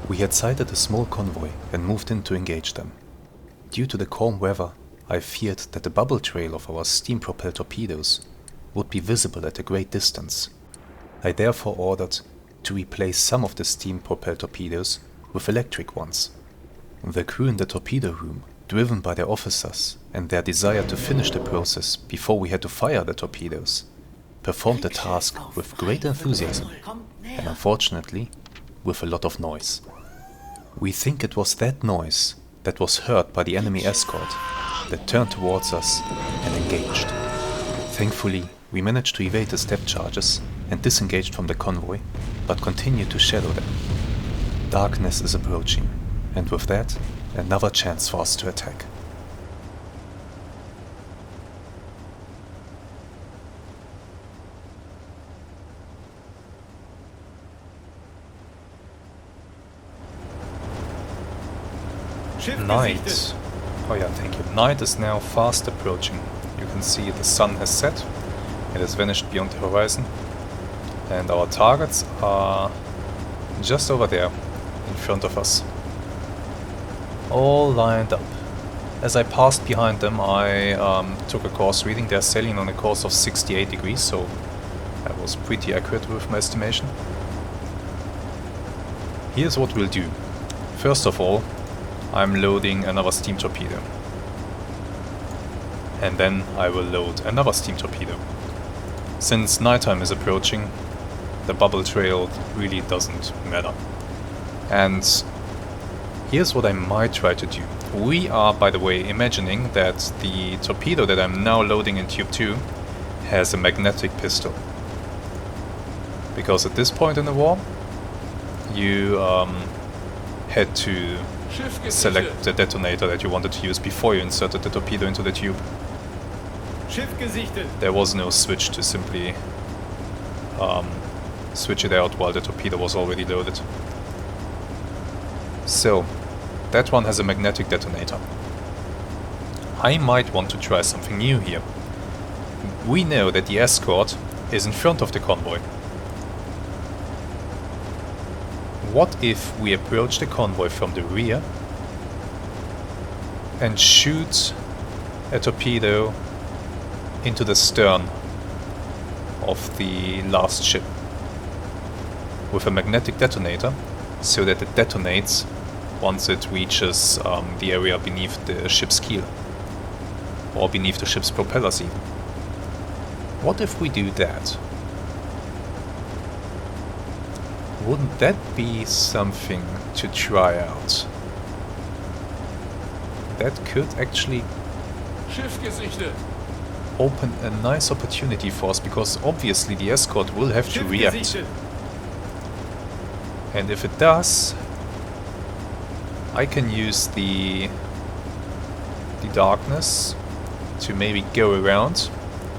We had sighted a small convoy and moved in to engage them. Due to the calm weather, I feared that the bubble trail of our steam-propelled torpedoes would be visible at a great distance. I therefore ordered to replace some of the steam-propelled torpedoes with electric ones. The crew in the torpedo room, driven by their officers and their desire to finish the process before we had to fire the torpedoes, performed the task with great enthusiasm and unfortunately with a lot of noise. We think it was that noise that was heard by the enemy escort that turned towards us and engaged. Thankfully, we managed to evade the step charges and disengaged from the convoy, but continued to shadow them. Darkness is approaching, and with that, another chance for us to attack. Night. Oh yeah, thank you. Night is now fast approaching. You can see the sun has set. It has vanished beyond the horizon. And our targets are just over there, in front of us. All lined up. As I passed behind them, I took a course reading. They're sailing on a course of 68 degrees, so that was pretty accurate with my estimation. Here's what we'll do. First of all, I'm loading another steam torpedo. And then I will load another steam torpedo. Since nighttime is approaching, the bubble trail really doesn't matter. And here's what I might try to do. We are, by the way, imagining that the torpedo that I'm now loading in Tube 2 has a magnetic pistol. Because at this point in the war, you had to select the detonator that you wanted to use before you inserted the torpedo into the tube. There was no switch to simply switch it out while the torpedo was already loaded. So, that one has a magnetic detonator. I might want to try something new here. We know that the escort is in front of the convoy. What if we approach the convoy from the rear and shoot a torpedo into the stern of the last ship with a magnetic detonator, so that it detonates once it reaches the area beneath the ship's keel, or beneath the ship's propellers even. What if we do that? Wouldn't that be something to try out? That could actually open a nice opportunity for us, because obviously the escort will have to react. And if it does, I can use the darkness to maybe go around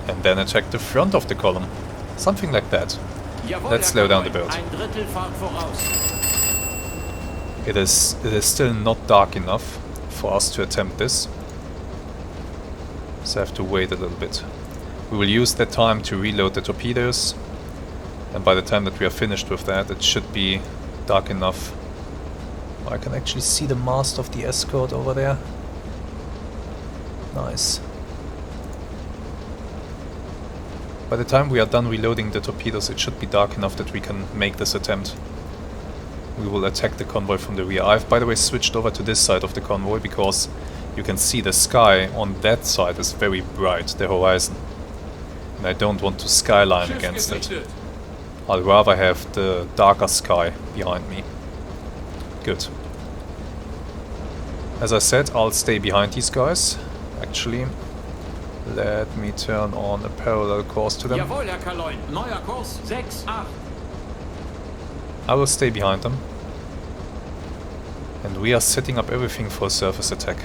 and then attack the front of the column. Something like that. Let's slow down the boat. It is still not dark enough for us to attempt this, so I have to wait a little bit. We will use that time to reload the torpedoes, and by the time that we are finished with that, it should be dark enough. I can actually see the mast of the escort over there. Nice. By the time we are done reloading the torpedoes, it should be dark enough that we can make this attempt. We will attack the convoy from the rear. I've, by the way, switched over to this side of the convoy because you can see the sky on that side is very bright, the horizon. And I don't want to skyline against it. I'll rather have the darker sky behind me. Good. As I said, I'll stay behind these guys. Actually, let me turn on a parallel course to them. I will stay behind them. And we are setting up everything for a surface attack.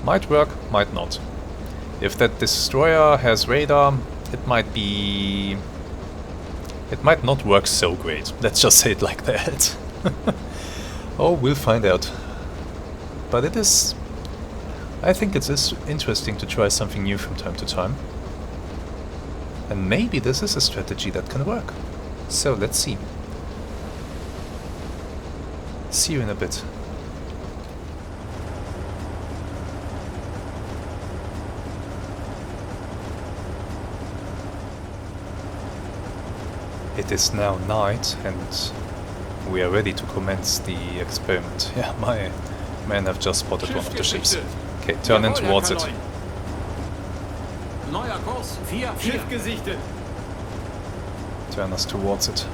Might work, might not. If that destroyer has radar, it might not work so great. Let's just say it like that. Oh, we'll find out. But I think it is interesting to try something new from time to time. And maybe this is a strategy that can work. So let's see. See you in a bit. It is now night and we are ready to commence the experiment. Yeah, my men have just spotted one of the ships. Okay, turn in towards it. Neuer Kurs, 4, Schiff gesichtet. Turn us towards it.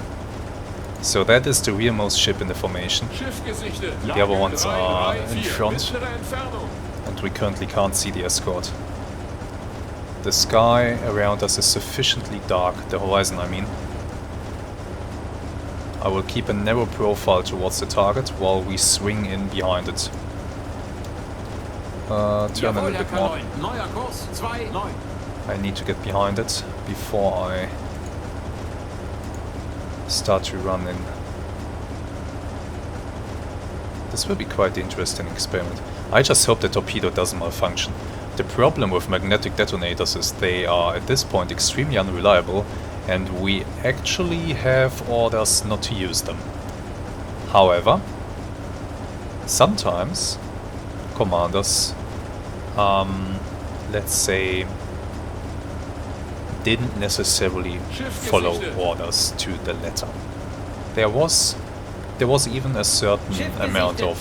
So that is the rearmost ship in the formation. The other ones are in front, and we currently can't see the escort. The sky around us is sufficiently dark, the horizon I mean. I will keep a narrow profile towards the target while we swing in behind it. Turn a little bit more. I need to get behind it before I start to run in. This will be quite the interesting experiment. I just hope the torpedo doesn't malfunction. The problem with magnetic detonators is they are at this point extremely unreliable, and we actually have orders not to use them. However, sometimes commanders, let's say, didn't necessarily follow orders to the letter. There was even a certain amount of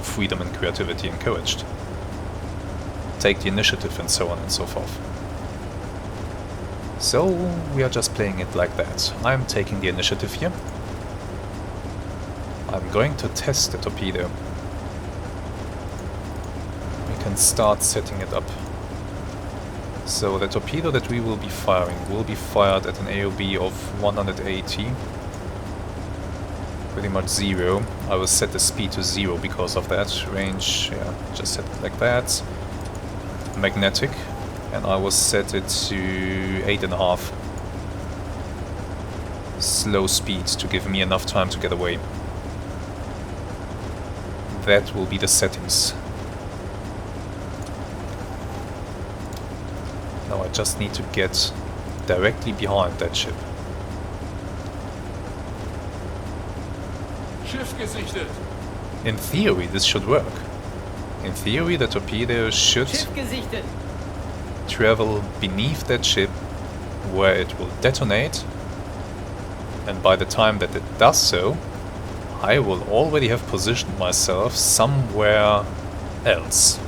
freedom and creativity encouraged. Take the initiative and so on and so forth. So we are just playing it like that. I'm taking the initiative here. I'm going to test the torpedo. We can start setting it up. So the torpedo that we will be firing will be fired at an AOB of 180. Pretty much 0. I will set the speed to 0 because of that. Range, yeah, just set it like that. Magnetic, and I will set it to 8.5. Slow speed to give me enough time to get away. That will be the settings. Now I just need to get directly behind that ship. Schiff gesichtet. In theory, this should work. In theory, the torpedo should travel beneath that ship, where it will detonate, and by the time that it does so, I will already have positioned myself somewhere else.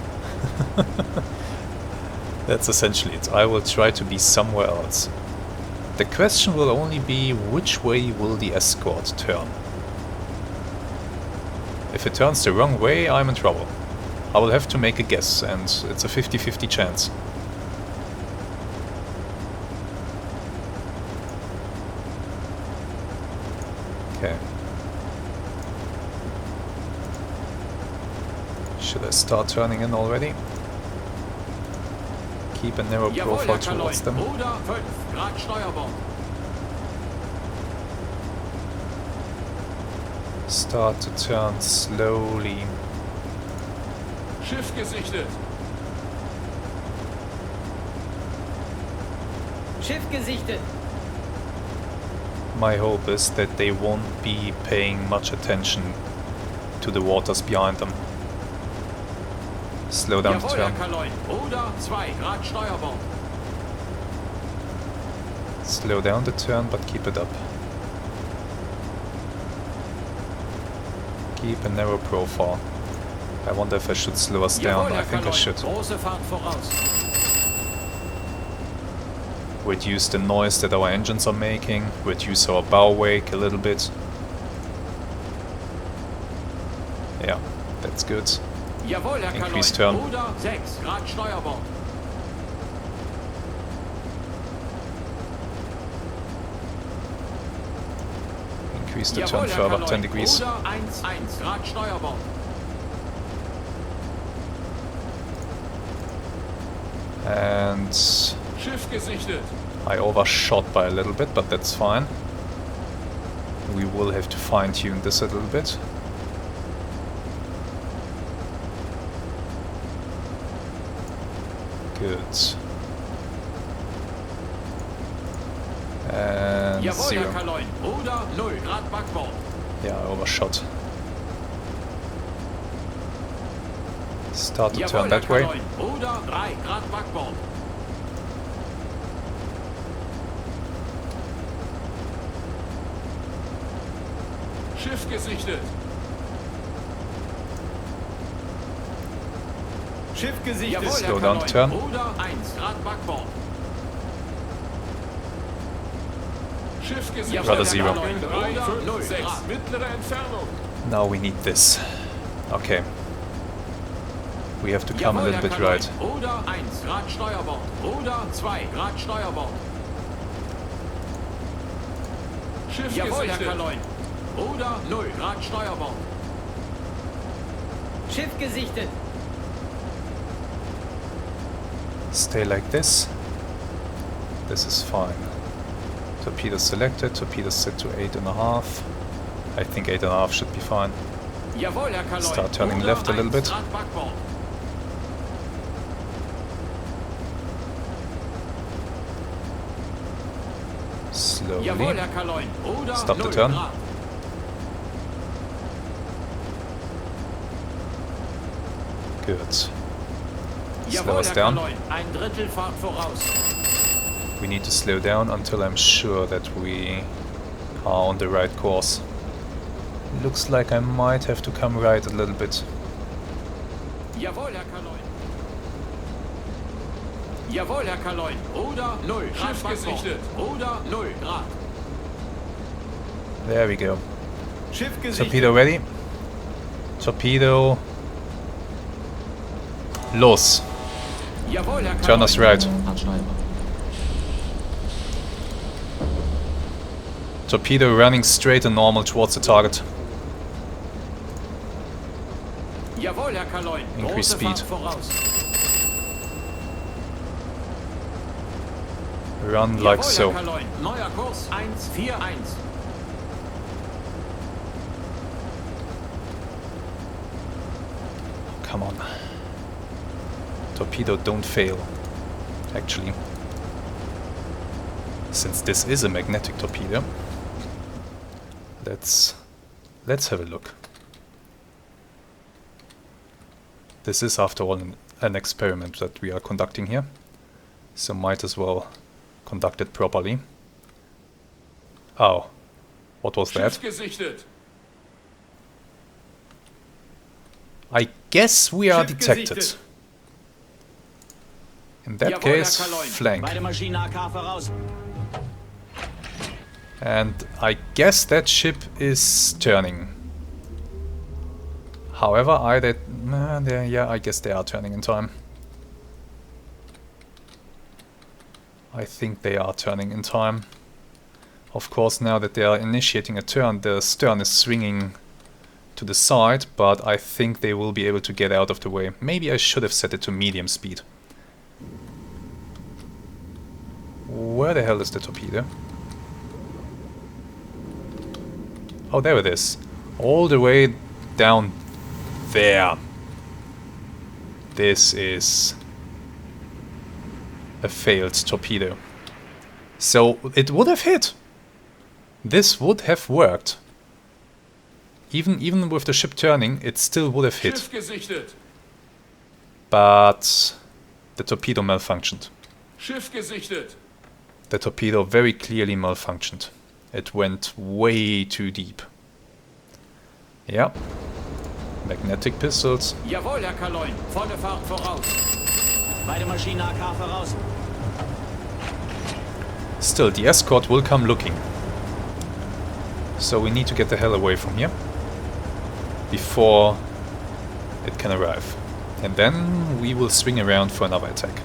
That's essentially it. I will try to be somewhere else. The question will only be, which way will the escort turn? If it turns the wrong way, I'm in trouble. I will have to make a guess, and it's a 50-50 chance. Okay. Should I start turning in already? Keep a narrow profile towards them. Start to turn slowly. Schiff gesichtet. Schiff gesichtet. My hope is that they won't be paying much attention to the waters behind them. Slow down the turn. Slow down the turn, but keep it up. Keep a narrow profile. I wonder if I should slow us down. I think I should. Reduce the noise that our engines are making, reduce our bow wake a little bit. Yeah, that's good. Increase turn. Increase the turn further, 10 degrees. And I overshot by a little bit, but that's fine. We will have to fine-tune this a little bit. Good. And 0. Yeah, I overshot. Start to Jawohl, turn Herr that way. Kaloin. Oder 3 Grad Backbord. Schiff gesichtet. Schiff gesichtet. Jawohl, Slow Herr down, Kaloin. turn. Oder 1 Grad Backbord. Schiff gesichtet. Rudder zero. 3, 5, 6. Mittlere Entfernung. Now we need this. Okay. We have to come a little bit right. Oder 1 Grad Steuerbord. Oder 2 Grad Steuerbord. Schiff Jawohl, Herr Kaloin. Oder 0 Grad Steuerbord. Schiff gesichtet. Stay like this. This is fine. Torpedo selected. Torpedo set to 8.5. I think 8.5 should be fine. Jawohl, Herr Kaloin. Start turning left a little bit. Slowly. Jawohl, Herr Kaloin. Oder Stop the 0 turn. Grad. Good. Slow Jawohl, us Herr down. Kaloin. Ein Drittel Fahrt voraus. We need to slow down until I'm sure that we are on the right course. Looks like I might have to come right a little bit. Jawohl, Herr Kaloin. Jawohl, Herr Kaloin. Oder 0 Grad Schiff gesichtet. Oder 0 Grad. There we go. Schiff gesichtet. Torpedo ready. Torpedo. Los. Jawohl, Herr Kaloin. Turn us right. Torpedo running straight and normal towards the target. Jawohl, Herr Kaloin. Increase Große speed. Fahrt voraus. Run like Jawohl, so. Herr Kaloin. Neuer Kurs 141. Come on. Torpedo, don't fail. Actually. Since this is a magnetic torpedo, let's have a look. This is after all an experiment that we are conducting here, so might as well conduct it properly. Oh, what was that? Schiff gesichtet. I guess we are Schiff detected. gesichtet. In that Jawohl, case, Herr Kaloin. flank. Beide Maschinen AK voraus. And I guess that ship is turning. However, yeah, I guess they are turning in time. I think they are turning in time. Of course, now that they are initiating a turn, the stern is swinging to the side, but I think they will be able to get out of the way. Maybe I should have set it to medium speed. Where the hell is the torpedo? Oh, there it is. All the way down there. This is a failed torpedo. So it would have hit. This would have worked. Even with the ship turning, it still would have hit. Schiff gesichtet. But the torpedo malfunctioned. Schiff gesichtet. The torpedo very clearly malfunctioned. It went way too deep. Yeah. Magnetic pistols. Jawohl, Herr Kaloin. Volle Fahrt voraus. Beide Maschinen AK voraus. Still, the escort will come looking. So we need to get the hell away from here before it can arrive. And then we will swing around for another attack.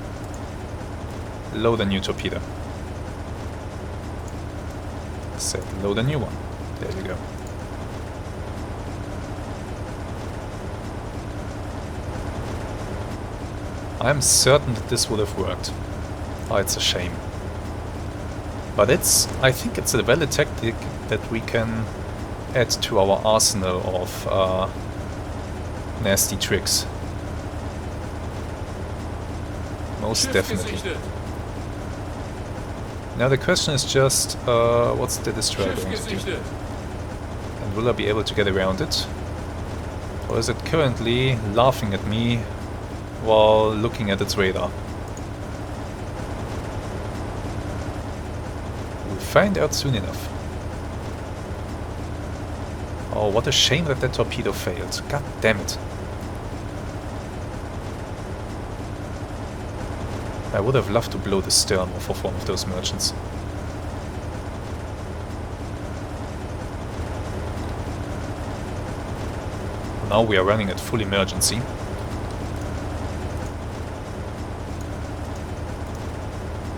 Load a new torpedo. Set load a new one. There you go. I'm certain that this would have worked. Oh, it's a shame. But I think it's a valid tactic that we can add to our arsenal of nasty tricks. Most Schiff definitely. gesichtet. Now the question is just, what's the destroyer Schiff going to do? gesichtet. And will I be able to get around it? Or is it currently laughing at me while looking at its radar. We'll find out soon enough. Oh, what a shame that that torpedo failed. God damn it. I would have loved to blow the stern off of one of those merchants. Now we are running at full emergency.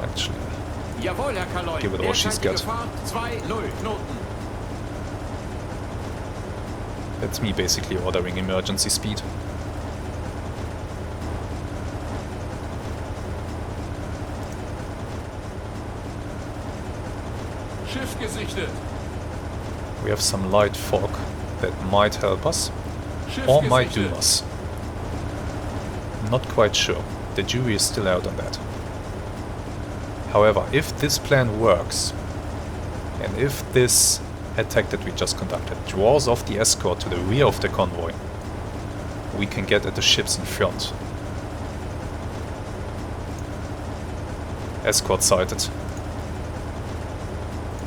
Actually, Jawohl, Herr Kaloy. give it all she's got. Fahrt 2-0 Knoten. That's me basically ordering emergency speed. Schiff gesichtet. We have some light fog that might help us, Schiff or might gesichtet. doom us. Not quite sure. The jury is still out on that. However, if this plan works, and if this attack that we just conducted draws off the escort to the rear of the convoy, we can get at the ships in front. Escort sighted.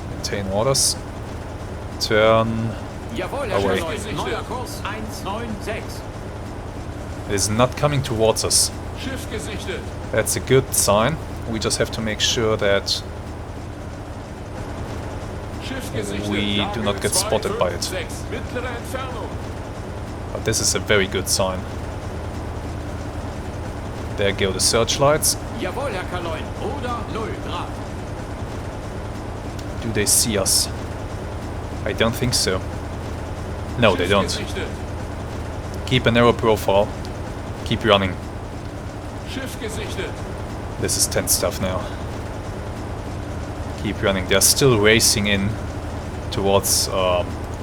Maintain orders. Turn Jawohl, Herr away. Kaloy. Neuer Kurs 196. It is not coming towards us. Schiff gesichtet. That's a good sign. We just have to make sure that Schiff gesichtet. we do not get spotted by it. 256. Mittlere Entfernung. But this is a very good sign. There go the searchlights. Jawohl, Herr Kaloy. Ruder 0 Grad. Do they see us? I don't think so. No, they Schiff don't. gesichtet. Keep a narrow profile. Keep running. Schiff gesichtet. This is tense stuff now. Keep running. They're still racing in towards,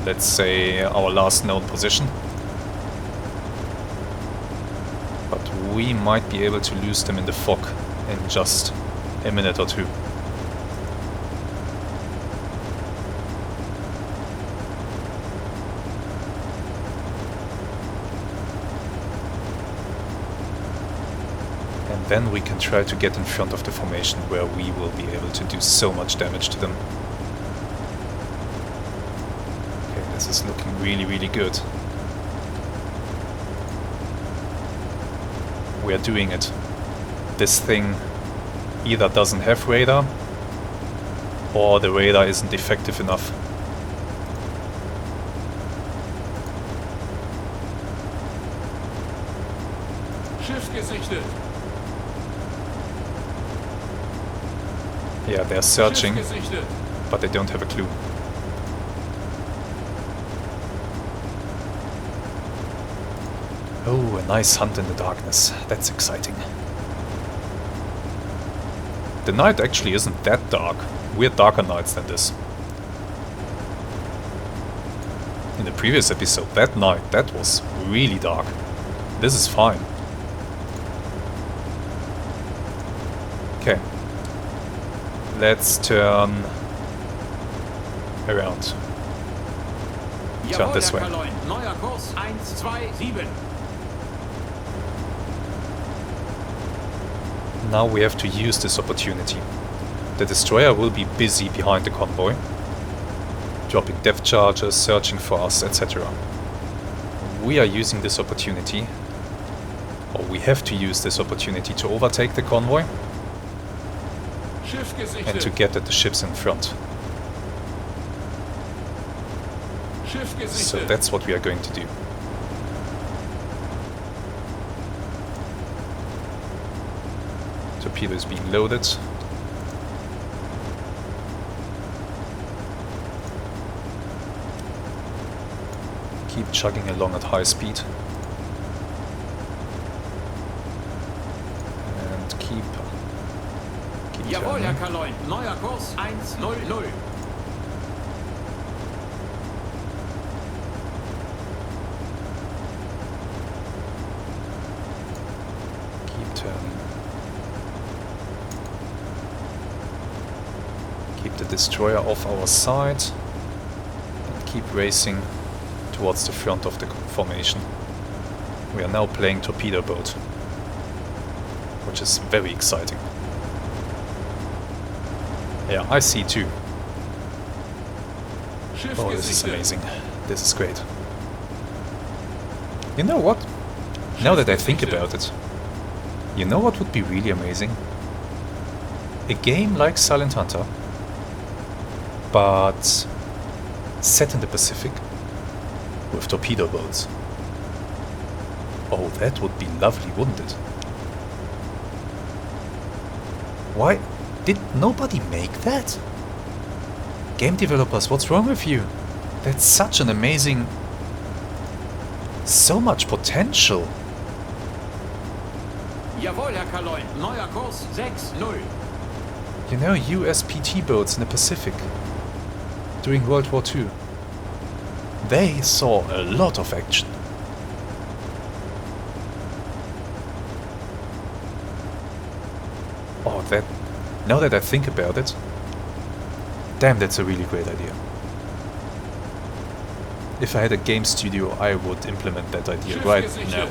let's say, our last known position. But we might be able to lose them in the fog in just a minute or two. And then we can try to get in front of the formation where we will be able to do so much damage to them. Okay, this is looking really, really good. We are doing it. This thing either doesn't have radar, or the radar isn't effective enough. Schiff gesichtet. Yeah, they're searching, Schiff gesichtet. but they don't have a clue. Oh, a nice hunt in the darkness. That's exciting. The night actually isn't that dark. We're darker nights than this. In the previous episode, that night, that was really dark. This is fine. Okay. Let's turn around. Turn Jawohl, this Herr way. Kaloy. Neuer Kurs 127. Now we have to use this opportunity. The destroyer will be busy behind the convoy, dropping depth charges, searching for us, etc. We are using this opportunity, or we have to use this opportunity to overtake the convoy Schiff gesichtet. and to get at the ships in front. Schiff gesichtet. So that's what we are going to do. Torpedo is being loaded. Keep chugging along at high speed. And keep Jawohl, Herr turning. Kaloy. Neuer Kurs 100. Keep turning. Keep the destroyer off our side. And keep racing towards the front of the formation. We are now playing torpedo boat. which is very exciting. Yeah, I see too. Oh, this is amazing. This is great. You know what? Now that I think about it, you know what would be really amazing? A game like Silent Hunter, but set in the Pacific with torpedo boats. Oh, that would be lovely, wouldn't it? Why did nobody make that? Game developers, what's wrong with you? That's such an amazing... so much potential. Jawohl, Herr Kaloin. Neuer Kurs 6-0. You know, USPT boats in the Pacific during World War II. They saw a lot of action. Oh, that... now that I think about it, damn, that's a really great idea. If I had a game studio, I would implement that idea right now.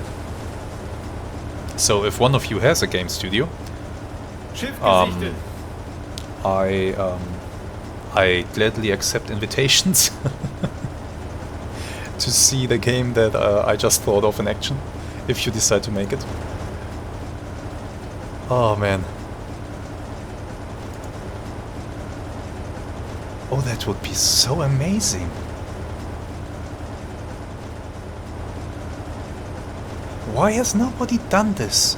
So if one of you has a game studio, I gladly accept invitations to see the game that I just thought of in action, if you decide to make it. Oh man. Oh, that would be so amazing. Why has nobody done this?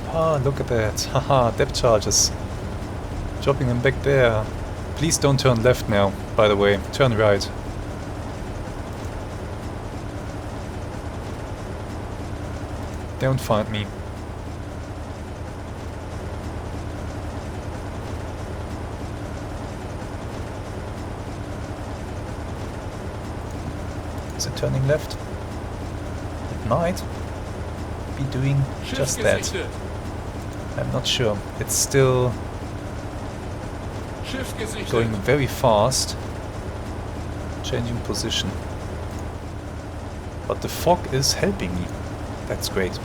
Ah, look at that. Haha, depth charges. Dropping them back there. Please don't turn left now, by the way. Turn right. Don't find me. Is it turning left? It might be doing just that. I'm not sure. It's still going very fast, changing position. But the fog is helping me. That's great.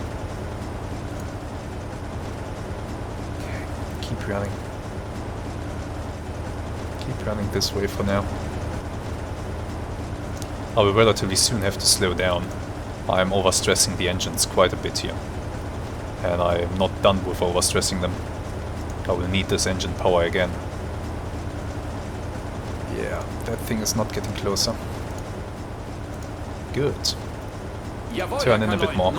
Okay, keep running. Keep running this way for now. I will relatively soon have to slow down. I'm overstressing the engines quite a bit here. And I am not done with overstressing them. I will need this engine power again. Yeah, that thing is not getting closer. Good. Turn in a bit more.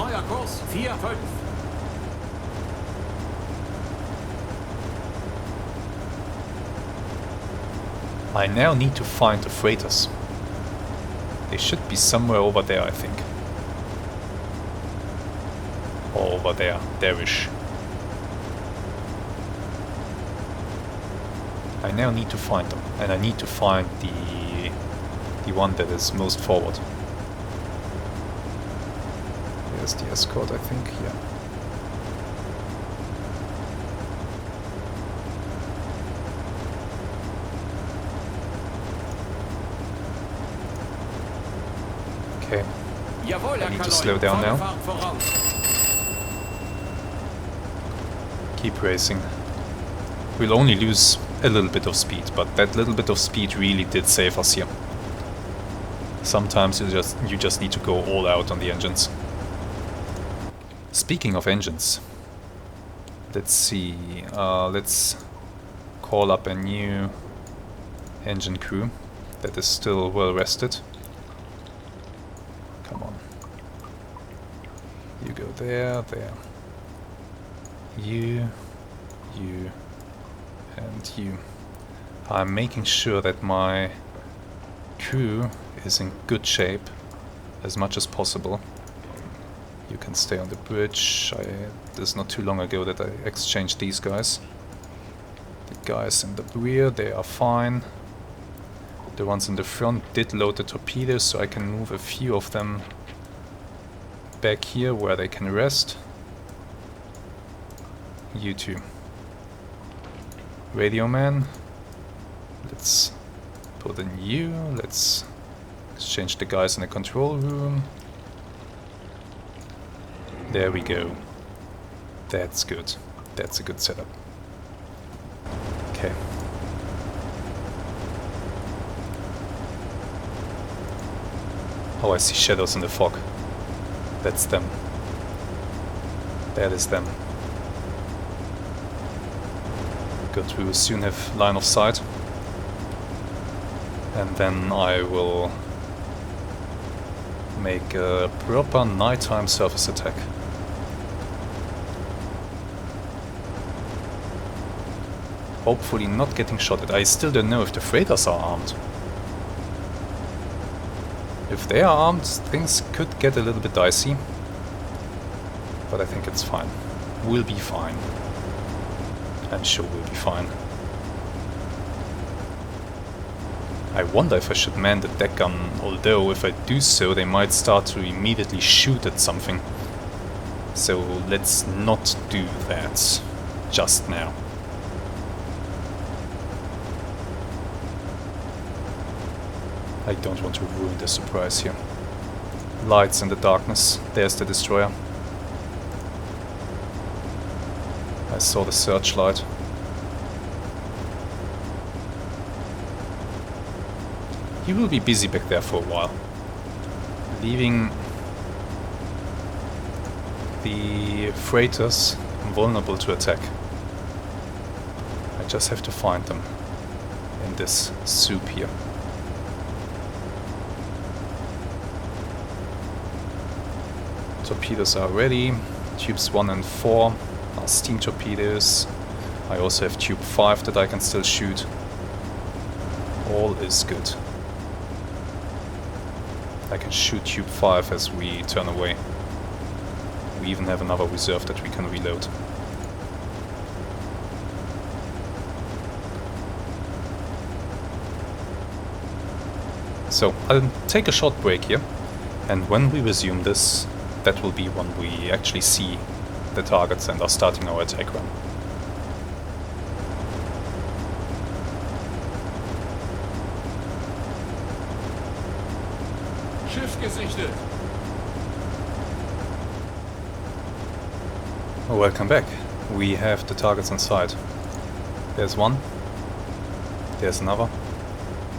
I now need to find the freighters. They should be somewhere over there, I think. Or over there, there-ish. I now need to find them, and I need to find the one that is most forward. There's the escort, I think, yeah. Okay, I need to slow down now. Keep racing. We'll only lose a little bit of speed, but that little bit of speed really did save us here. Sometimes you just need to go all out on the engines. Speaking of engines, let's see, let's call up a new engine crew that is still well rested. Come on. You go there, there. You, and you. I'm making sure that my crew is in good shape as much as possible. You can stay on the bridge. This not too long ago that I exchanged these guys. The guys in the rear, they are fine. The ones in the front did load the torpedoes, so I can move a few of them back here where they can rest. You two. Radio man. Let's put in you. Let's exchange the guys in the control room. There we go. That's good. That's a good setup. Okay. Oh, I see shadows in the fog. That's them. That is them. Good, we will soon have line of sight. And then I will make a proper nighttime surface attack. Hopefully not getting shot at. I still don't know if the freighters are armed. If they are armed, things could get a little bit dicey. But I think it's fine. We'll be fine. I'm sure we'll be fine. I wonder if I should man the deck gun, although if I do so they might start to immediately shoot at something. So let's not do that just now. I don't want to ruin the surprise here. Lights in the darkness. There's the destroyer. I saw the searchlight. He will be busy back there for a while, leaving the freighters vulnerable to attack. I just have to find them in this soup here. Torpedoes are ready. Tubes 1 and 4 are steam torpedoes. I also have tube 5 that I can still shoot. All is good. I can shoot tube 5 as we turn away. We even have another reserve that we can reload. So I'll take a short break here, and when we resume this, that will be when we actually see the targets and are starting our attack run. Schiff gesichtet. Oh, welcome back. We have the targets in sight. There's one, there's another,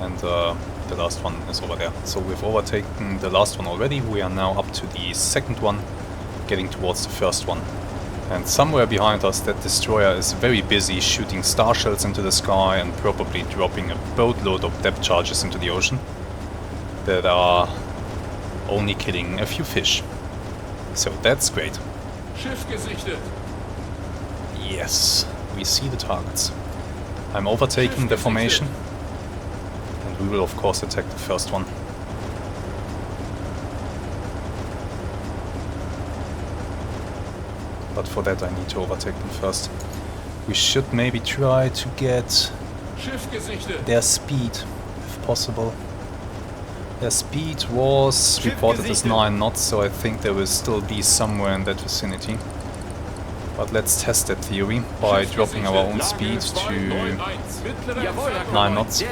and the last one is over there. So we've overtaken the last one already. We are now up to the second one, getting towards the first one. And somewhere behind us, that destroyer is very busy shooting star shells into the sky and probably dropping a boatload of depth charges into the ocean that are only killing a few fish. So that's great. Schiff gesichtet. Yes, we see the targets. I'm overtaking the formation, and we will of course attack the first one. But for that I need to overtake them first. We should maybe try to get Schiff gesichtet. their speed, if possible. Their speed was reported as 9 knots, so I think they will still be somewhere in that vicinity. But let's test that theory by dropping our own speed to 9 knots.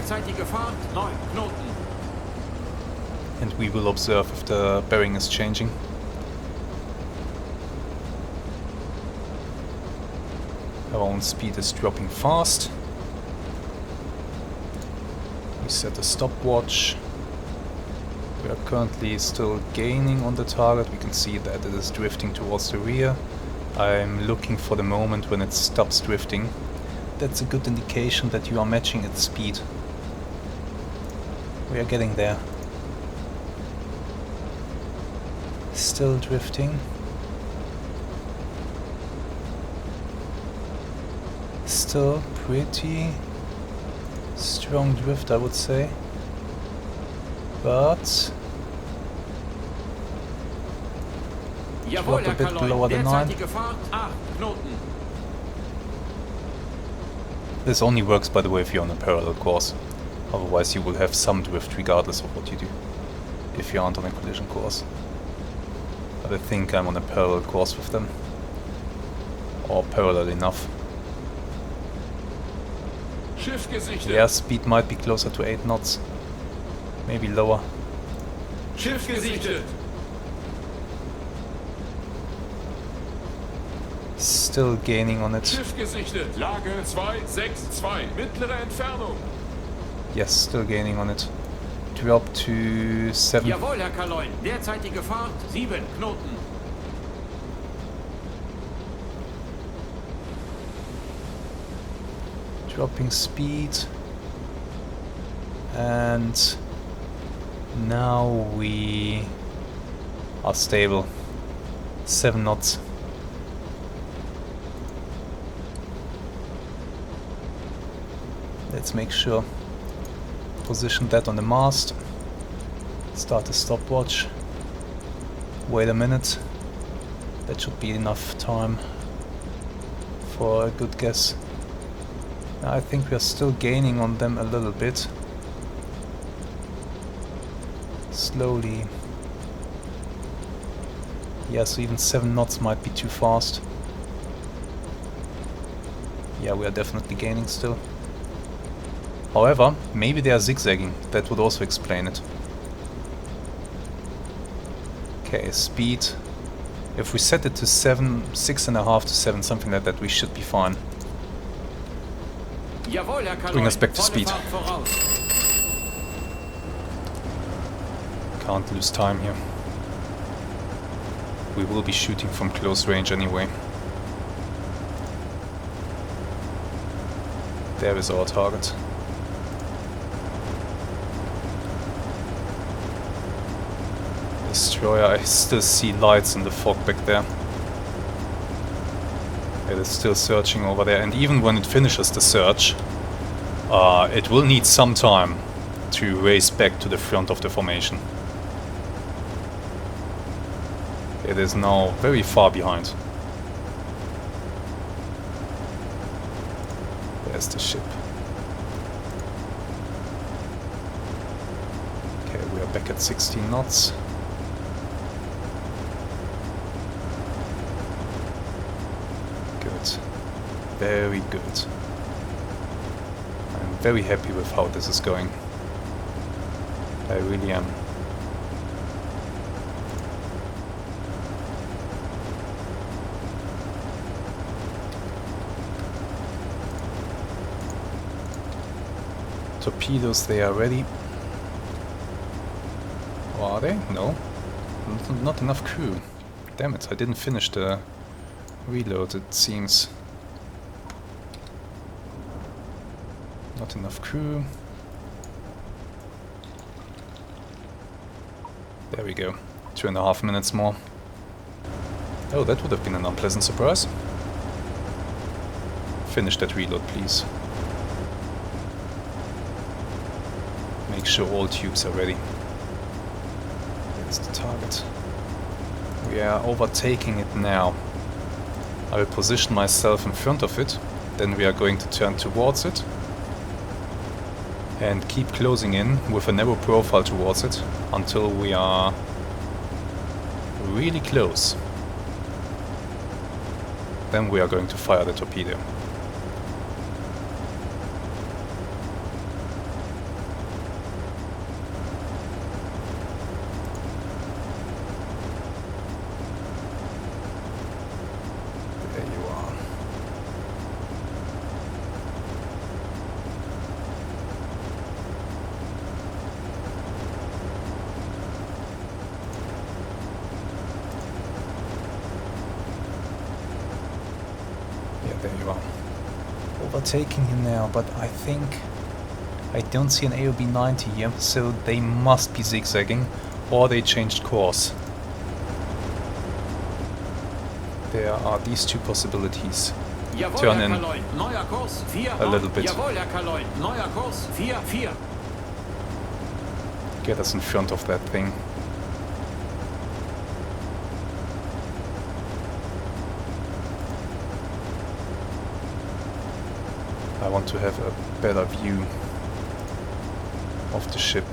And we will observe if the bearing is changing. Our own speed is dropping fast. We set a stopwatch. We are currently still gaining on the target. We can see that it is drifting towards the rear. I'm looking for the moment when it stops drifting. That's a good indication that you are matching its speed. We are getting there. Still drifting. Still pretty strong drift, I would say. But drop a bit lower than 9. This only works, by the way, if you're on a parallel course. Otherwise you will have some drift regardless of what you do, if you aren't on a collision course. But I think I'm on a parallel course with them. Or parallel enough. Yeah, speed might be closer to 8 knots. Maybe lower. Schiff gesichtet. still gaining on it. Schiff gesichtet. Lage 262. Mittlere Entfernung. Yes, still gaining on it. Drop to 7. Jawohl, Herr Kaloin. Derzeitige Fahrt 7 Knoten. Dropping speed. And now we are stable. 7 knots. Let's make sure. Position that on the mast. Start the stopwatch. Wait a minute. That should be enough time for a good guess. I think we are still gaining on them a little bit. Slowly. Yeah, so even 7 knots might be too fast. Yeah, we are definitely gaining still. However, maybe they are zigzagging. That would also explain it. Okay, speed. If we set it to 7, 6.5 to 7, something like that, we should be fine. Jawohl, Herr Kaloin. Bring us back to speed. Volle Fahrt voraus. Can't lose time here. We will be shooting from close range anyway. There is our target. Destroyer, I still see lights in the fog back there. It is still searching over there, and even when it finishes the search, it will need some time to race back to the front of the formation. It is now very far behind. There's the ship. Okay, we are back at 16 knots. Good. Very good. I'm very happy with how this is going. I really am. Torpedoes, they are ready. Or are they? No. Not enough crew. Damn it, I didn't finish the reload, it seems. Not enough crew. There we go. 2.5 minutes more. Oh, that would have been an unpleasant surprise. Finish that reload, please. Make sure all tubes are ready. That's the target. We are overtaking it now. I will position myself in front of it, then we are going to turn towards it and keep closing in with a narrow profile towards it until we are really close. Then we are going to fire the torpedo. There you are. Overtaking him now, but I think I don't see an AOB 90 here, so they must be zigzagging or they changed course. There are these two possibilities. Turn in a little bit. Get us in front of that thing. I want to have a better view of the ship.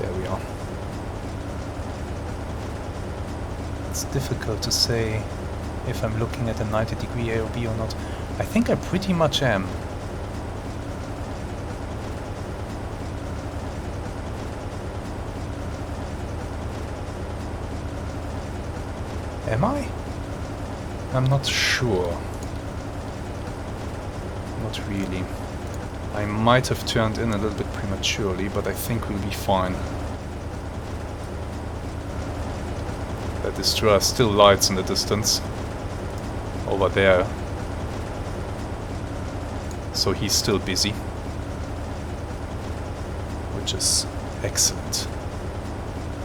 There we are. It's difficult to say if I'm looking at a 90-degree AOB or not. I think I pretty much am. Am I? I'm not sure. Not really. I might have turned in a little bit prematurely, but I think we'll be fine. The destroyer still lights in the distance. Over there. So he's still busy. Which is excellent.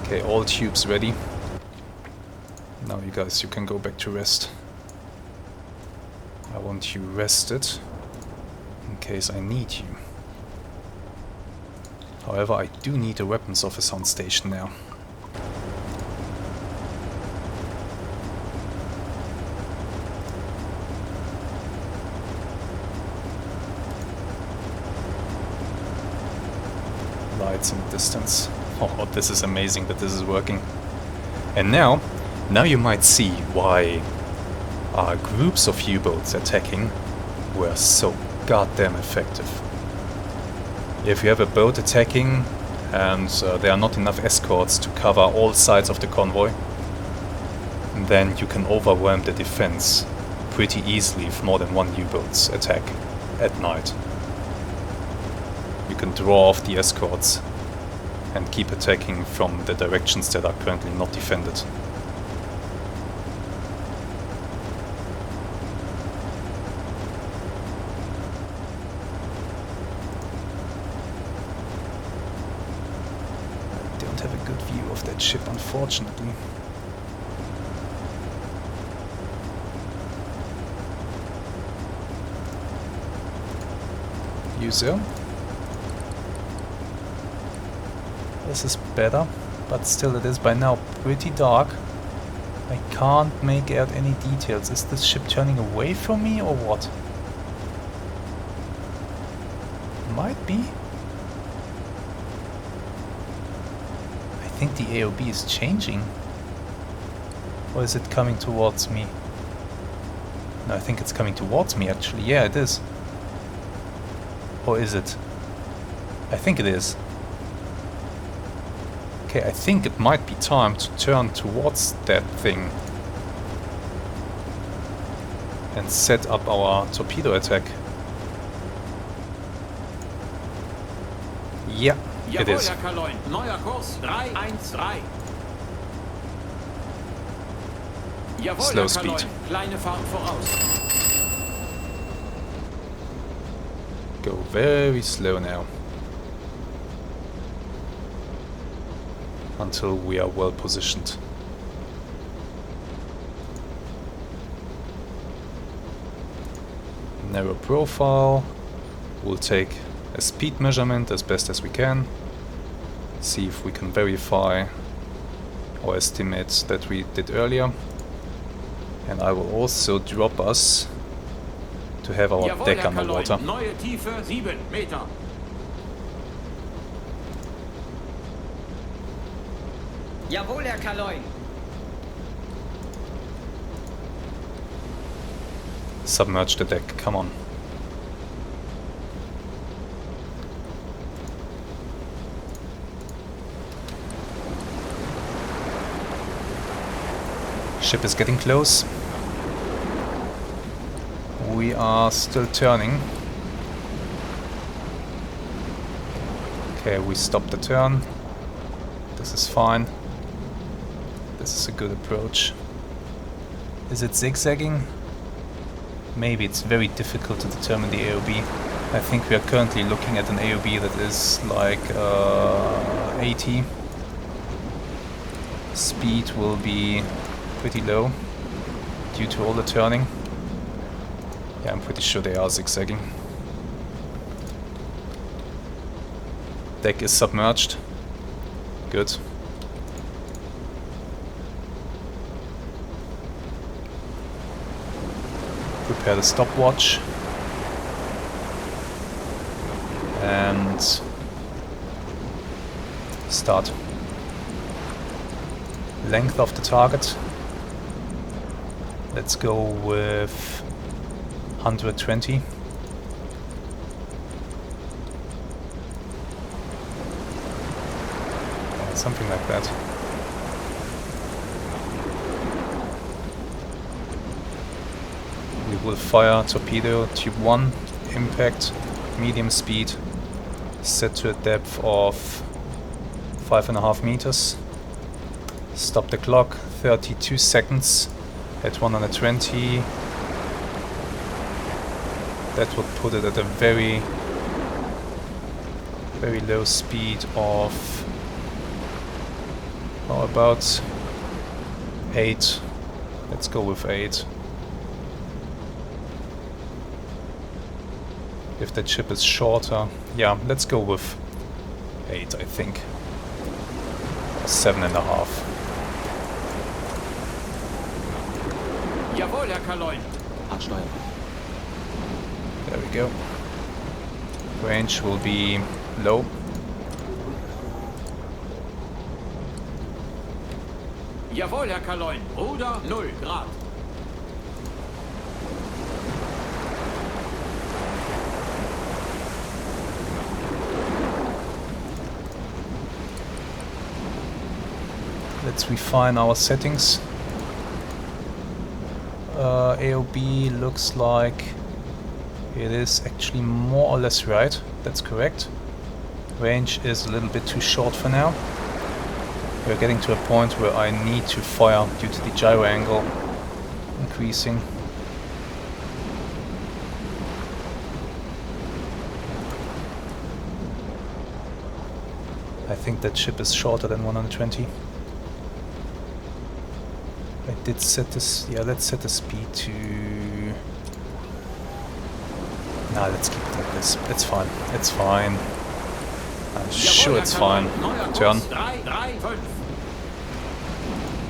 Okay, all tubes ready. Now you guys, you can go back to rest. I want you rested. In case I need you. However, I do need a weapons officer on station now. Lights in the distance. Oh, this is amazing that this is working. And now you might see why our groups of U-boats attacking were so goddamn effective. If you have a boat attacking and there are not enough escorts to cover all sides of the convoy, then you can overwhelm the defense pretty easily if more than one U-boats attack at night. You can draw off the escorts and keep attacking from the directions that are currently not defended. I don't have a good view of that ship, unfortunately. User. This is better, but still it is by now pretty dark. I can't make out any details. Is this ship turning away from me or what? Might be. I think the AOB is changing. Or is it coming towards me? No, I think it's coming towards me actually. Yeah, it is. Or is it? I think it is. Okay, I think it might be time to turn towards that thing and set up our torpedo attack. Yeah, it is. Neuer Kurs 313. Jawohl, Slow speed. Kleine Fahrt voraus. Go very slow now. Until we are well positioned. Narrow profile. We'll take a speed measurement as best as we can. See if we can verify our estimates that we did earlier. And I will also drop us to have our Jawohl, deck underwater. Neue Tiefe 7 Meter. Jawohl, Herr Kaloin. Submerge the deck, come on. Ship is getting close. We are still turning. Okay, we stopped the turn. This is fine. This is a good approach. Is it zigzagging? Maybe. It's very difficult to determine the AOB. I think we are currently looking at an AOB that is like 80. Speed will be pretty low due to all the turning. Yeah, I'm pretty sure they are zigzagging. Deck is submerged. Good. Prepare the stopwatch. And start. Length of the target. Let's go with 120. Yeah, something like that. will fire torpedo tube 1, impact, medium speed, set to a depth of 5.5 meters. Stop the clock, 32 seconds at 120. That would put it at a very low speed of about 8. Let's go with 8. If that ship is shorter, yeah, let's go with 8, I think. 7.5. Jawohl, Herr Kaloin. Ansteuern. There we go. Range will be low. Jawohl, Herr Kaloin. Ruder 0 Grad. Let's refine our settings. AOB looks like it is actually more or less right. That's correct. Range is a little bit too short for now. We're getting to a point where I need to fire due to the gyro angle increasing. I think that ship is shorter than 120. I did set this, yeah, let's set the speed to... Nah, let's keep it like this. It's fine, it's fine. I'm sure it's fine. Turn.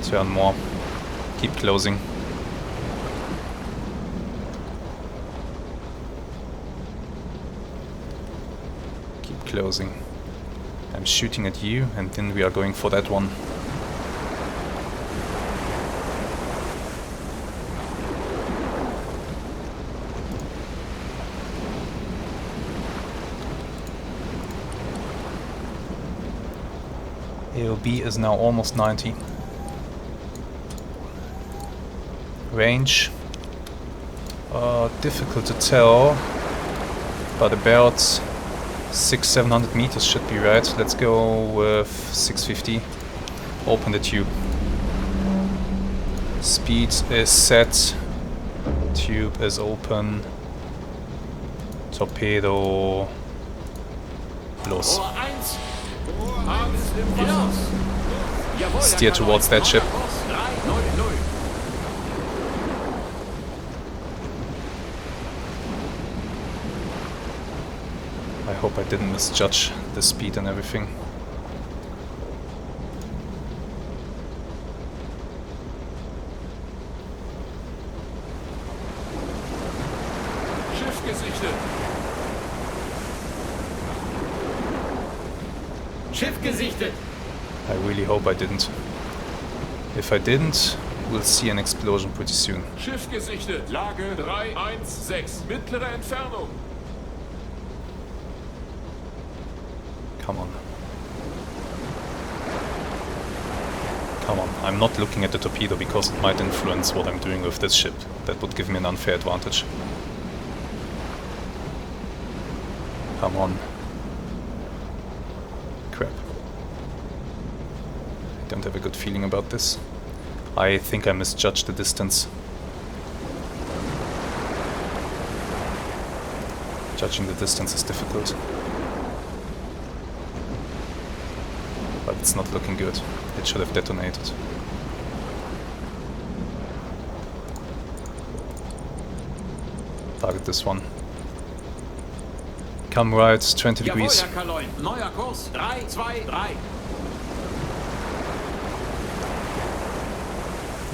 Turn more. Keep closing. Keep closing. I'm shooting at you, and then we are going for that one. AOB is now almost 90. Range, difficult to tell, but about 600-700 meters should be right. Let's go with 650. Open the tube. Speed is set. Tube is open. Torpedo. Los. Steer towards that ship. I hope I didn't misjudge the speed and everything. Schiff gesichtet. Schiff gesichtet. I really hope I didn't. If I didn't, we'll see an explosion pretty soon. Schiff gesichtet. Lage 316. Mittlere Entfernung. Come on. Come on. I'm not looking at the torpedo because it might influence what I'm doing with this ship. That would give me an unfair advantage. Come on. Crap. I don't have a good feeling about this. I think I misjudged the distance. Judging the distance is difficult. But it's not looking good. It should have detonated. Target this one. Come right, 20 degrees. Jawohl, Herr Kaloin. Neuer Kurs 323.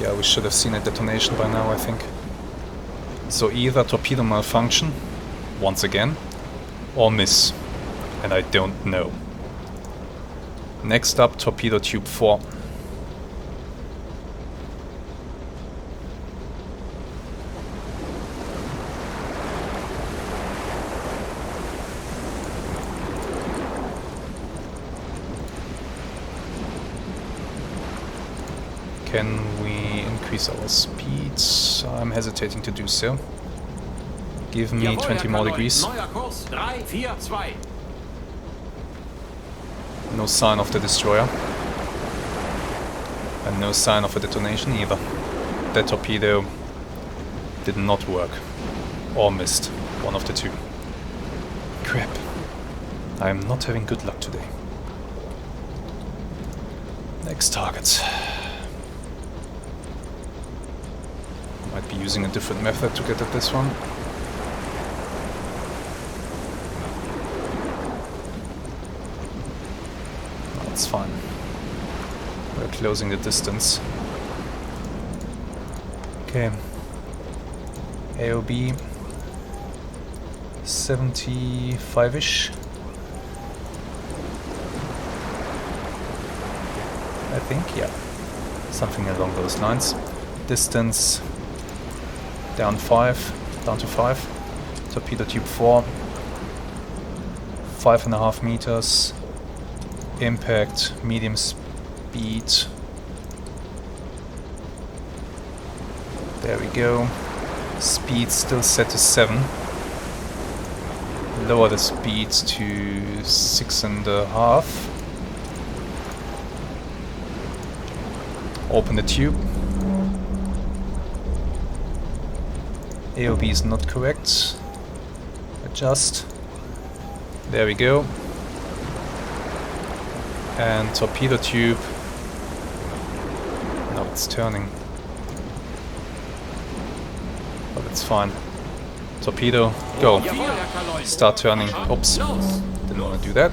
Yeah, we should have seen a detonation by now, I think. So either torpedo malfunction, once again, or miss. And I don't know. Next up, torpedo tube 4. Can we increase our speeds? I'm hesitating to do so. Give me 20 more degrees. Neuer Kurs 342. No sign of the destroyer. And no sign of a detonation either. That torpedo did not work. Or missed. One of the two. Crap. I am not having good luck today. Next target. Might be using a different method to get at this one. That's fine. We're closing the distance. Okay. AOB 75-ish. I think, yeah. Something along those lines. Distance down to 5. Torpedo tube 4. 5.5 meters. Impact, medium speed. There we go. Speed still set to 7. Lower the speed to 6.5. Open the tube. AOB is not correct. Adjust. There we go. And torpedo tube. Now it's turning. But it's fine. Torpedo, go. Start turning. Oops. Didn't want to do that.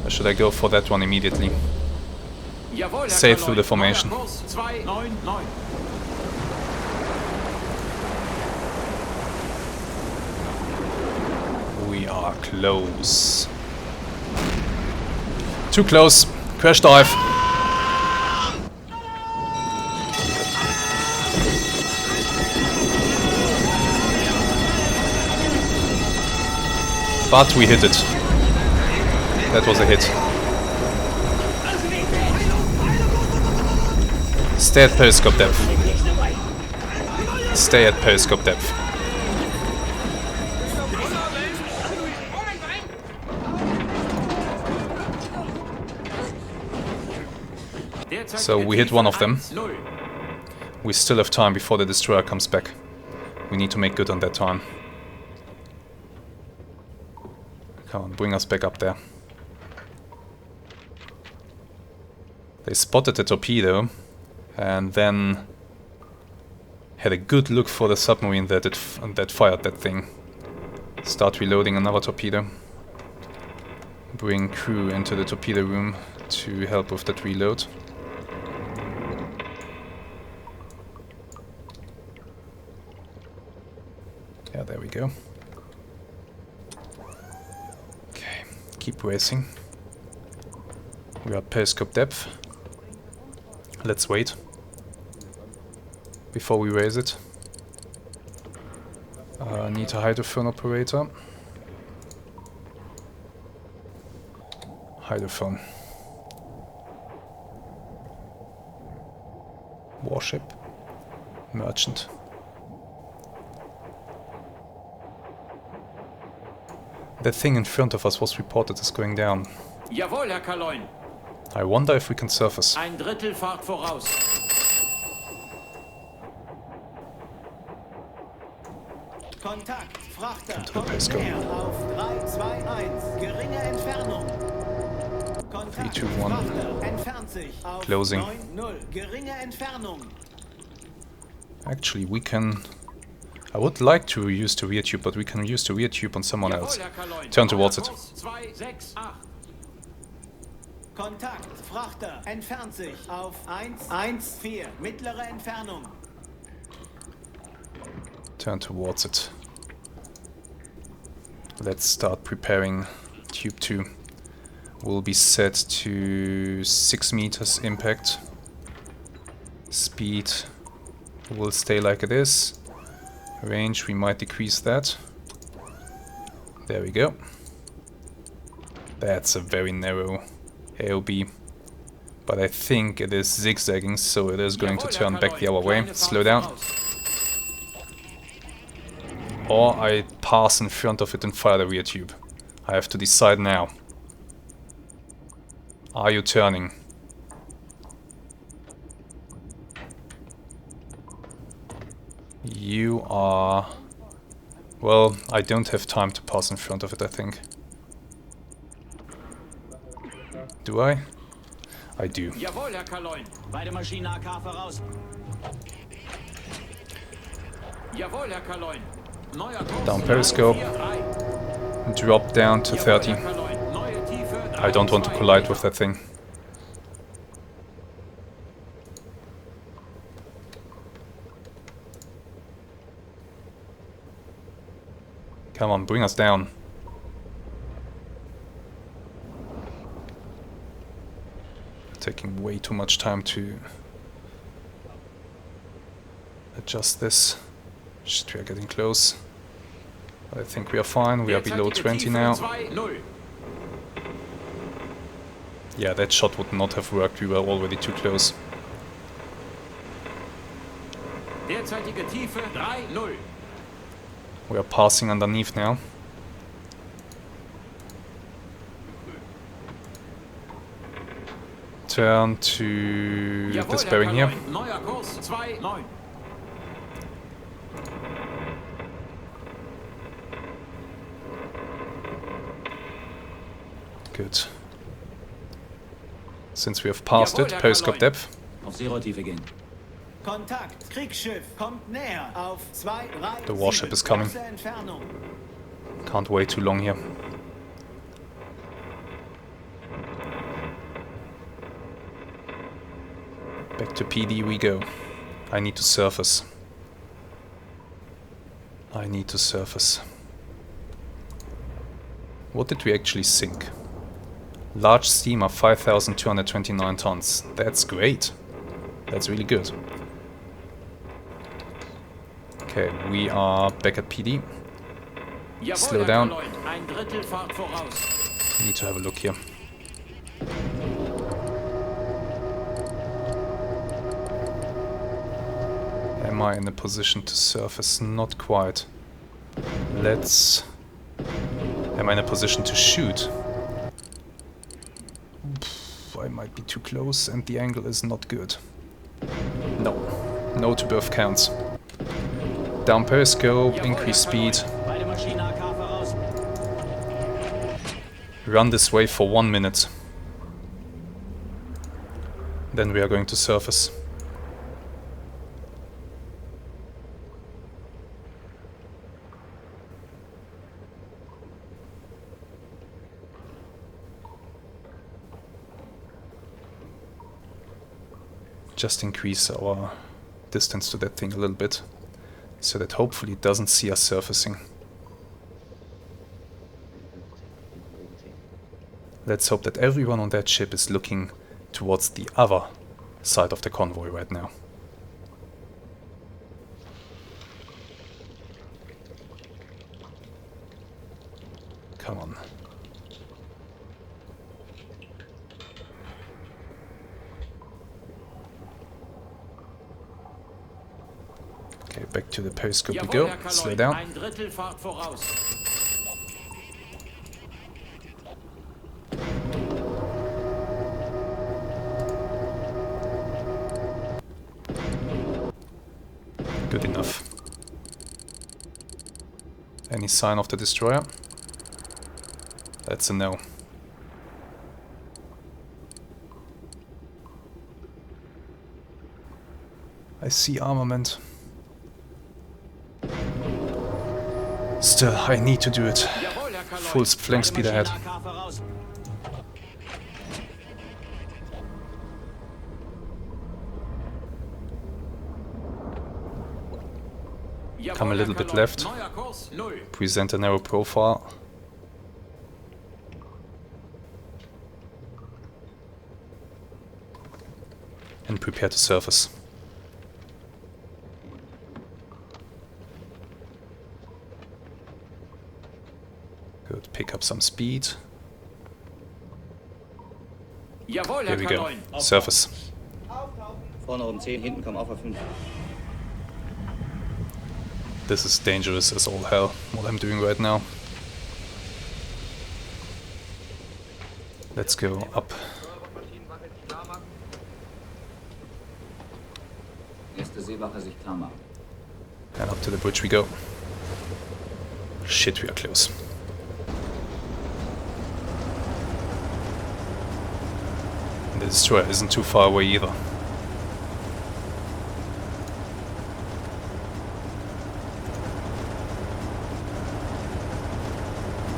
Or should I go for that one immediately? Sail through the formation. We are close. Too close. Crash dive. But we hit it. That was a hit. Stay at periscope depth. Stay at periscope depth. So we hit one of them. We still have time before the destroyer comes back. We need to make good on that time. Come on, bring us back up there. They spotted the torpedo and then had a good look for the submarine that fired that thing. Start reloading another torpedo. Bring crew into the torpedo room to help with that reload. Yeah, there we go. Okay, keep racing. We are at periscope depth. Let's wait before we raise it. Need a hydrophone operator. Hydrophone. Warship. Merchant. That thing in front of us was reported as going down. Jawohl, Herr Kaloin. I wonder if we can surface. Ein Drittel Fahrt voraus. Kontakt, Frachter, Come to the näher auf 321, geringe Entfernung. Kontakt, 3, 2, 1. Frachter, entfernt sich auf Closing. 9-0, geringe Entfernung. Actually, we can... I would like to use the rear tube, but we can use the rear tube on someone else. Jawohl, Herr Kaloin. Turn towards it. 268. Kontakt, Frachter, entfernt sich auf 114, mittlere Entfernung. Turn towards it. Let's start preparing tube 2. Will be set to 6 meters impact. Speed will stay like it is. Range, we might decrease that. There we go. That's a very narrow AOB. But I think it is zigzagging, so it is going to turn back the other way. Slow down. or I pass in front of it and fire the rear tube. I have to decide now. Are you turning? You are... Well, I don't have time to pass in front of it, I think. Do I? I do. Jawohl, Herr Kaloin. Beide Maschinen AK voraus. Jawohl, Herr Kaloin. Neuer Kurs. Down periscope. 3. Drop down to 30. Jawohl, Herr Kaloin. Neue Tiefe. I don't want to 3,2 collide Meter. with that thing. Come on, bring us down. Taking way too much time to adjust this. Shit, we are getting close. I think we are fine. We are below 20 now. 2,0. Yeah, that shot would not have worked. We were already too close. Derzeitige Tiefe 3,0. We are passing underneath now. Turn to Jawohl, this Herr bearing here. Kaloin. Neuer Kurs 2,9. Good. Since we have passed Jawohl, it, Herr periscope Kaloin. depth. Auf Seerotiefe gehen. Kontakt. Kriegsschiff kommt näher. Auf 2, 3, The warship 7. is coming. Kurze Entfernung. Can't wait too long here. Back to PD we go. I need to surface. I need to surface. What did we actually sink? Large steamer, 5,229 tons. That's great. That's really good. Okay, we are back at PD. Jawohl, Slow Herr down. Kaloin. Ein Drittel Fahrt voraus. Need to have a look here. Am I in a position to surface? Not quite. Let's... Am I in a position to shoot? I might be too close and the angle is not good. No. No to both counts. Down periscope, increase speed. Beide Maschinen AK voraus. Run this way for 1 minute. Then we are going to surface. Just increase our distance to that thing a little bit, so that hopefully it doesn't see us surfacing. Let's hope that everyone on that ship is looking towards the other side of the convoy right now. Come on. Okay, back to the periscope we Jawohl, go. Herr Slow Kaloin. down. Ein Drittel Fahrt voraus. Good enough. Any sign of the destroyer? That's a no. I see armament. Still, I need to do it. Jawohl, Herr Kaloin. Full flank speed ahead. AK voraus. Jawohl, Come a little Herr bit Kaloin. left. Neuer Kurs 0. Present a narrow profile. And prepare to surface. Good, pick up some speed. Jawohl, Here Herr we go. Kaloin. Surface. Vorne um 10, hinten kommen auf 5. This is dangerous as all hell, what I'm doing right now. Let's go up. And up to the bridge we go. Shit, we are close. The destroyer isn't too far away either.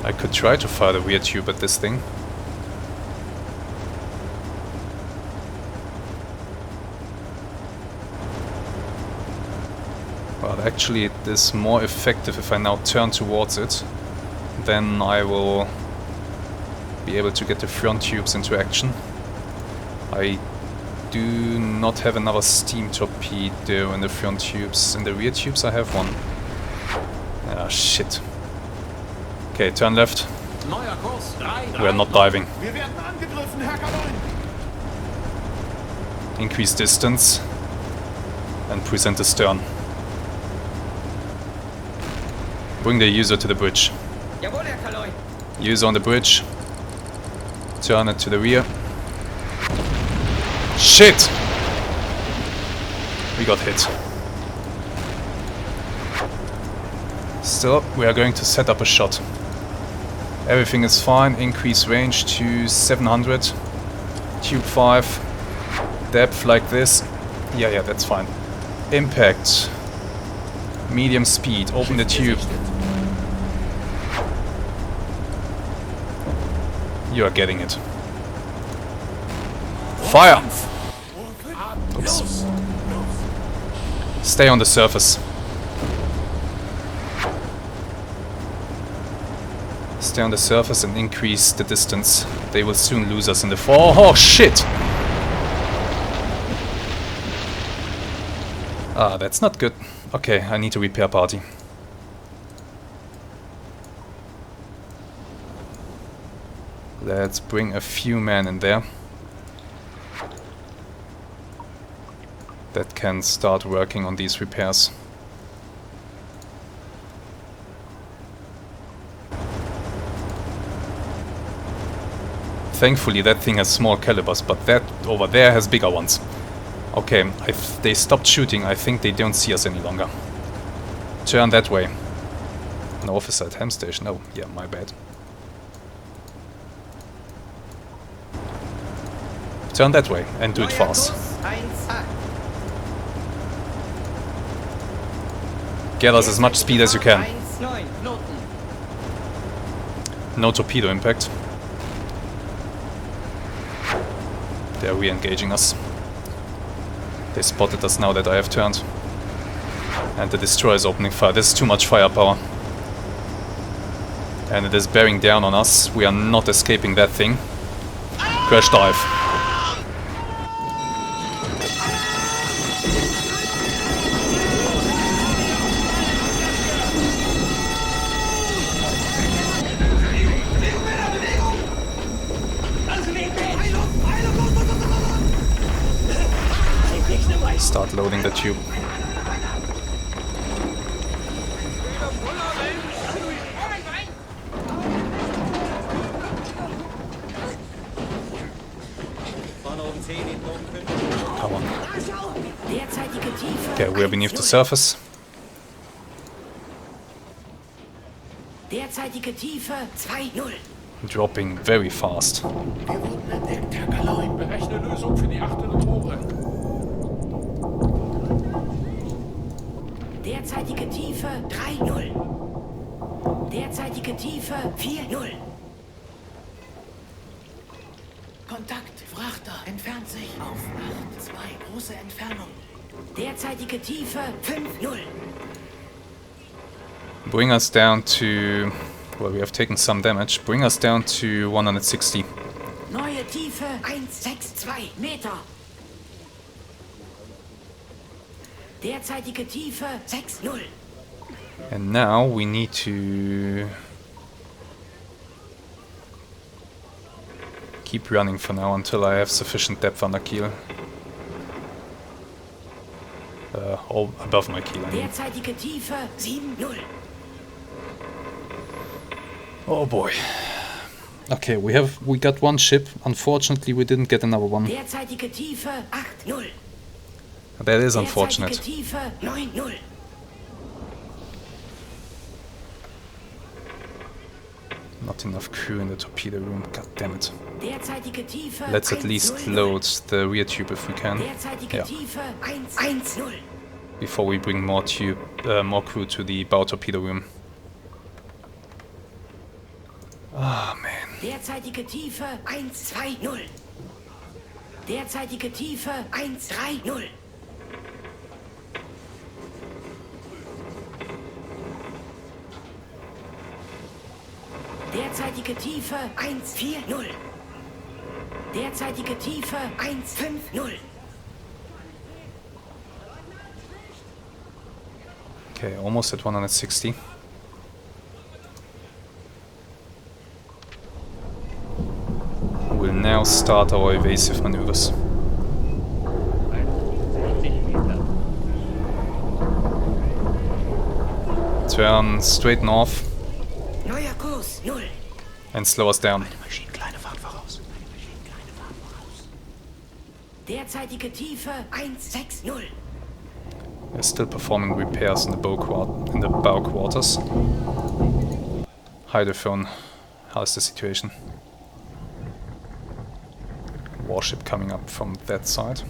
I could try to fire the rear tube at this thing. Well, actually it is more effective if I now turn towards it. Then I will be able to get the front tubes into action. I do not have another steam torpedo in the front tubes. In the rear tubes I have one. Ah, shit. Okay, turn left. We are not diving. Increase distance and present the stern. Bring the user to the bridge. User on the bridge. Turn it to the rear. Shit! We got hit. Still, we are going to set up a shot. Everything is fine. Increase range to 700. Tube 5. Depth like this. Yeah, that's fine. Impact. Medium speed. Open the tube. You are getting it. Fire! Oops. Stay on the surface. Stay on the surface and increase the distance. They will soon lose us in the fall. Oh shit! Ah, that's not good. Okay, I need to repair party. Let's bring a few men in there that can start working on these repairs. Thankfully that thing has small calibers, but that over there has bigger ones. Okay, they stopped shooting. I think they don't see us any longer. Turn that way. No officer at ham station. Oh, yeah, my bad. Turn that way and do it fast. Get us as much speed as you can. No torpedo impact. They're re-engaging us. They spotted us now that I have turned. And the destroyer is opening fire. This is too much firepower. And it is bearing down on us. We are not escaping that thing. Crash dive. Start loading the tube. Come on. Okay, we are beneath the surface. Derzeitige Tiefe 2-0. Dropping very fast. Berechne Lösung für die 8. Rohre. Derzeitige Tiefe 3-0. Derzeitige Tiefe 4-0. Kontakt, Frachter, entfernt sich auf 8-2, große Entfernung. Derzeitige Tiefe 5-0. Bring us down to... well, we have taken some damage. Bring us down to 160. Neue Tiefe 162 Meter. Derzeitige Tiefe 6-0. And now we need to keep running for now until I have sufficient depth under keel. above my keel. I mean. Derzeitige Tiefe 7,0. Oh boy. Okay, we got one ship. Unfortunately, we didn't get another one. Derzeitige Tiefe 8,0. That is unfortunate. Derzeitige Tiefe 9,0. Not enough crew in the torpedo room. God damn it. Derzeitige Tiefe Let's at least 1,0. load the rear tube if we can. Derzeitige Yeah. Tiefe 1,0. Before we bring more crew to the bow torpedo room. Ah, man. Derzeitige Tiefe 1,20. Derzeitige Tiefe 1,30. Derzeitige Tiefe 1,40. Derzeitige Tiefe 1,50. Okay, almost at 160. We'll now start our evasive maneuvers. Turn straight north Neuer Kurs 0. and slow us down. Derzeitige Tiefe 1,60. We're still performing repairs in the bow quarters. Hydrophone, how's the situation? Warship coming up from that side.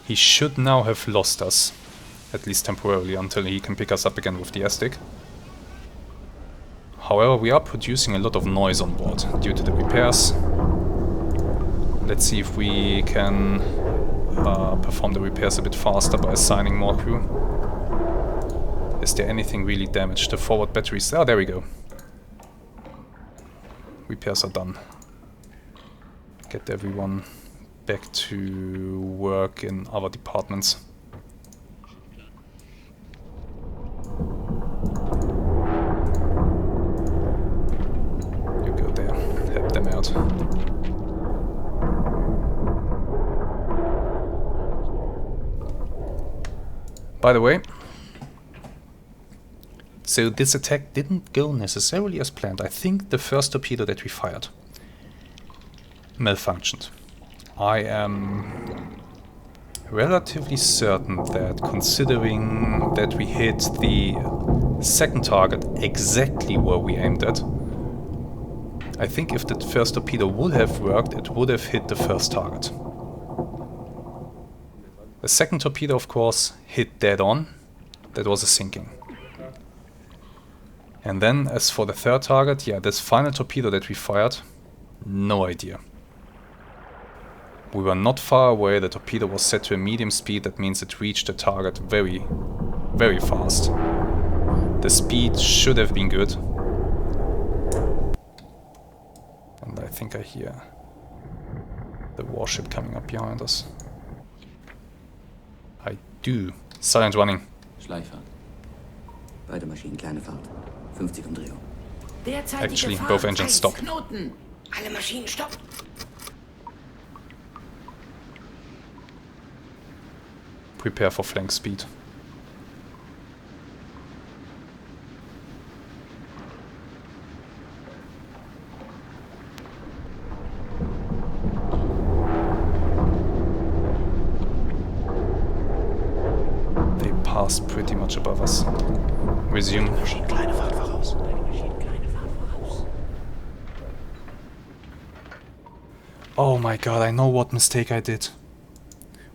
He should now have lost us, at least temporarily, until he can pick us up again with the S-stick. However, we are producing a lot of noise on board due to the repairs. Let's see if we can perform the repairs a bit faster by assigning more crew. Is there anything really damaged? The forward batteries... Ah, there we go. Repairs are done. Get everyone back to work in other departments. You go there, help them out. By the way, so this attack didn't go necessarily as planned. I think the first torpedo that we fired malfunctioned. I am relatively certain that, considering that we hit the second target exactly where we aimed at, I think if the first torpedo would have worked, it would have hit the first target. The second torpedo, of course, hit dead on. That was a sinking. And then, as for the third target, yeah, this final torpedo that we fired, no idea. We were not far away, the torpedo was set to a medium speed, that means it reached the target very, very fast. The speed should have been good. And I think I hear the warship coming up behind us. I do. Silent running. Schleifer. Beide Maschinen kleine Fahrt. 50 Umdrehung. Derzeitige Actually, Fahrt both engines 1 stop. Knoten. Alle Maschinen stopp. Prepare for flank speed. They passed pretty much above us. Resume. Oh my god, I know what mistake I did.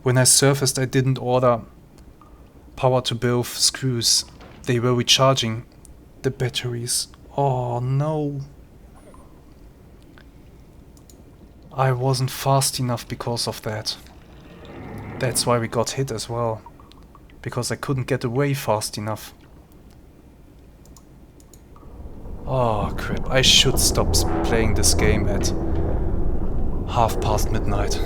When I surfaced, I didn't order power to both screws. They were recharging the batteries. Oh no. I wasn't fast enough because of that. That's why we got hit as well. Because I couldn't get away fast enough. Oh crap, I should stop playing this game at midnight.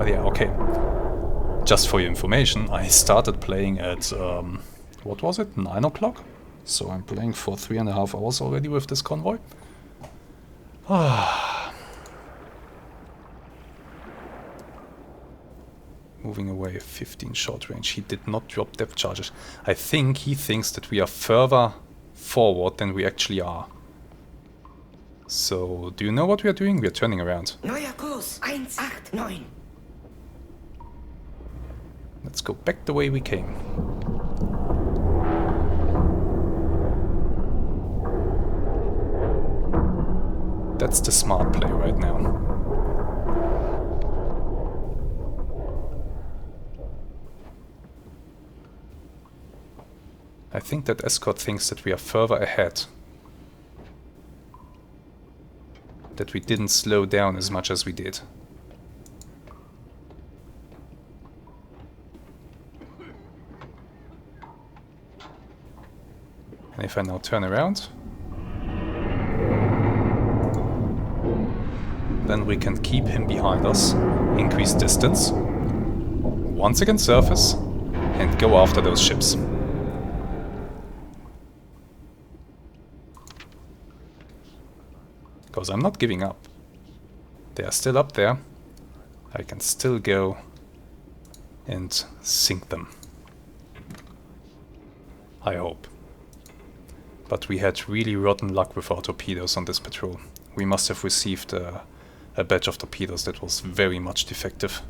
But yeah, okay. Just for your information, I started playing at, what was it, 9 o'clock? So I'm playing for 3.5 hours already with this convoy. Moving away, 15 short range. He did not drop depth charges. I think he thinks that we are further forward than we actually are. So, do you know what we are doing? We are turning around. Neuer Kurs 189. Let's go back the way we came. That's the smart play right now. I think that escort thinks that we are further ahead. That we didn't slow down as much as we did. And if I now turn around, then we can keep him behind us, increase distance, once again surface, and go after those ships. Because I'm not giving up. They are still up there. I can still go and sink them. I hope. But we had really rotten luck with our torpedoes on this patrol. We must have received a batch of torpedoes that was very much defective.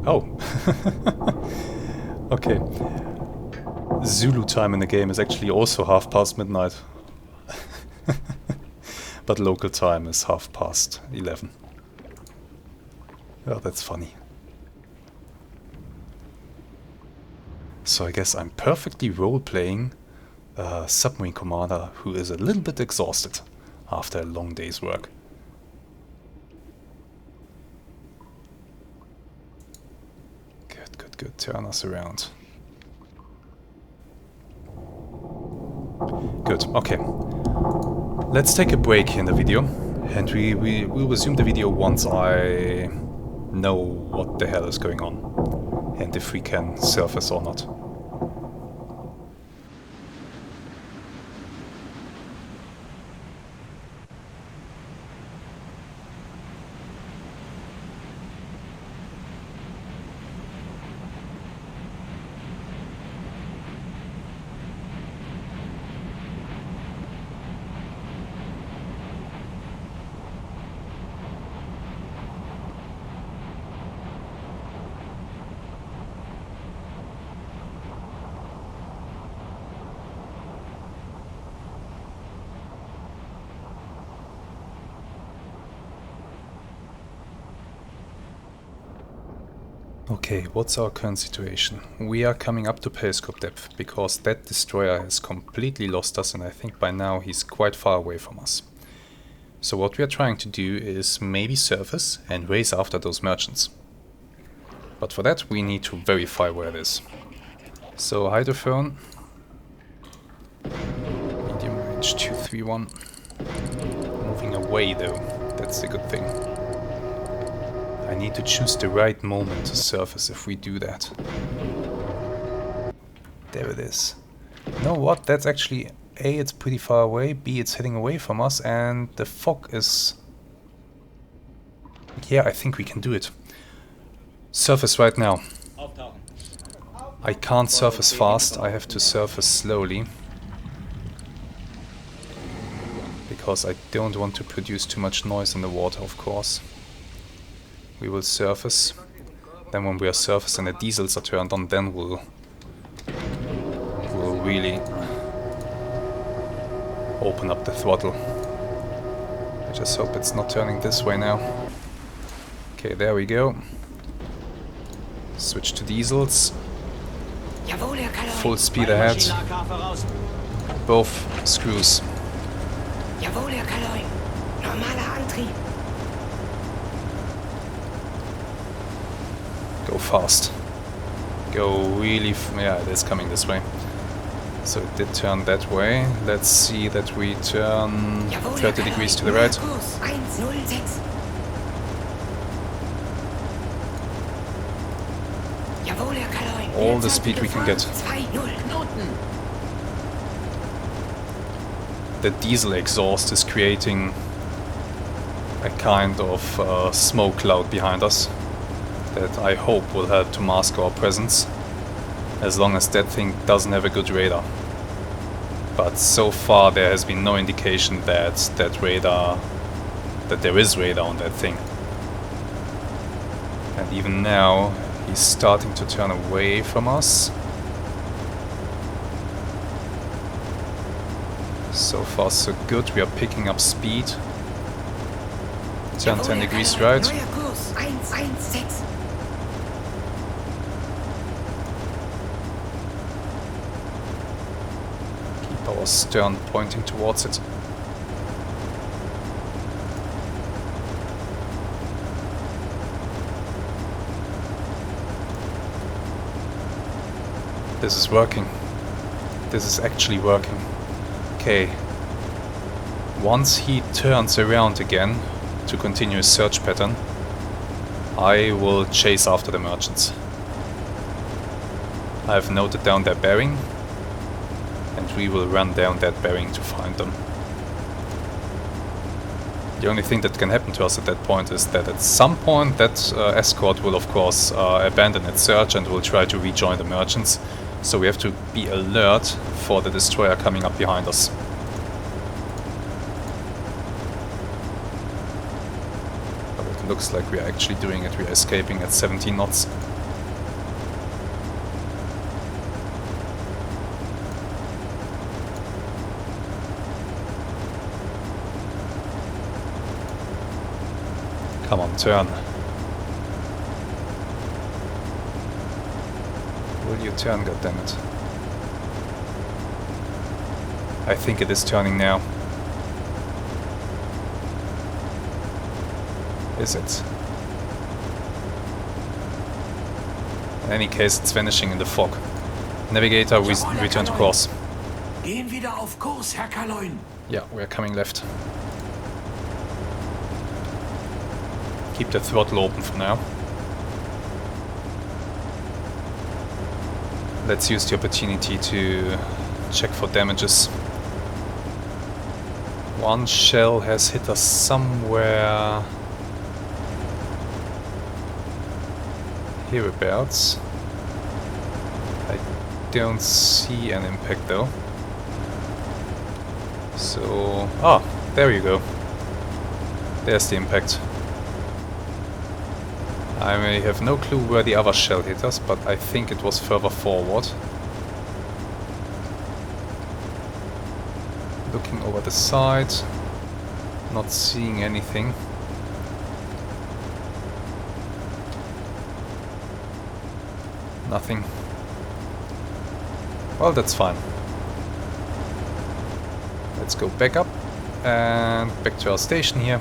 Oh. Okay. Zulu time in the game is actually also midnight. But local time is 11:30. Oh, that's funny. So I guess I'm perfectly role-playing a submarine commander who is a little bit exhausted after a long day's work. Good, turn us around. Good, okay. Let's take a break in the video, and we'll resume the video once I know what the hell is going on, and if we can surface or not. Okay, what's our current situation? We are coming up to periscope depth, because that destroyer has completely lost us, and I think by now he's quite far away from us. So what we are trying to do is maybe surface and race after those merchants. But for that we need to verify where it is. So hydrophone, medium range 231, moving away though, that's a good thing. I need to choose the right moment to surface if we do that. There it is. You know what? That's actually... A, it's pretty far away. B, it's heading away from us. And the fog is... Yeah, I think we can do it. Surface right now. I can't surface fast. I have to surface slowly. Because I don't want to produce too much noise in the water, of course. We will surface. Then when we are surfaced and the diesels are turned on, then we'll really open up the throttle. I just hope it's not turning this way now. Okay, there we go. Switch to diesels. Full speed ahead. Both screws. Jawohl, Herr Kaloy. Normaler Antrieb. Go fast. go really... yeah, it is coming this way. So it did turn that way. Let's see that we turn 30 degrees to the right. Kurs 106. Jawohl, Herr Kaloin. All the speed we can get. 2-0 Knoten. The diesel exhaust is creating a kind of smoke cloud behind us that I hope will help to mask our presence, as long as that thing doesn't have a good radar. But so far there has been no indication that there is radar on that thing. And even now he's starting to turn away from us. So far so good, we are picking up speed. Turn 10 degrees right. Neuer Kurs 116. Keep our stern pointing towards it. This is working. This is actually working. Okay. Once he turns around again to continue his search pattern, I will chase after the merchants. I have noted down their bearing, and we will run down that bearing to find them. The only thing that can happen to us at that point is that at some point that escort will of course abandon its search and will try to rejoin the merchants. So we have to be alert for the destroyer coming up behind us. But it looks like we are actually doing it. We are escaping at 17 knots. Come on, turn. Will you turn, goddammit? I think it is turning now. Is it? In any case, it's vanishing in the fog. Navigator, we return to course. Gehen wieder auf Kurs, Herr Kaloin. Yeah, we're coming left. Keep the throttle open for now. Let's use the opportunity to check for damages. One shell has hit us somewhere hereabouts. I don't see an impact though. So... ah, there you go. There's the impact. I may have no clue where the other shell hit us, but I think it was further forward. Looking over the side, not seeing anything. Nothing. Well, that's fine. Let's go back up and back to our station here.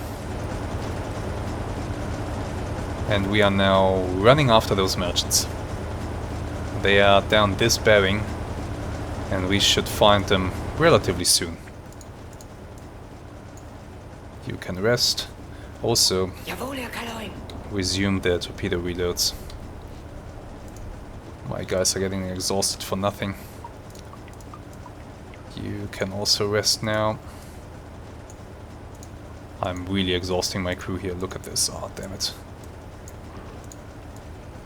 And we are now running after those merchants. They are down this bearing, and we should find them relatively soon. You can rest. Also, resume the torpedo reloads. My guys are getting exhausted for nothing. You can also rest now. I'm really exhausting my crew here. Look at this. Oh, damn it.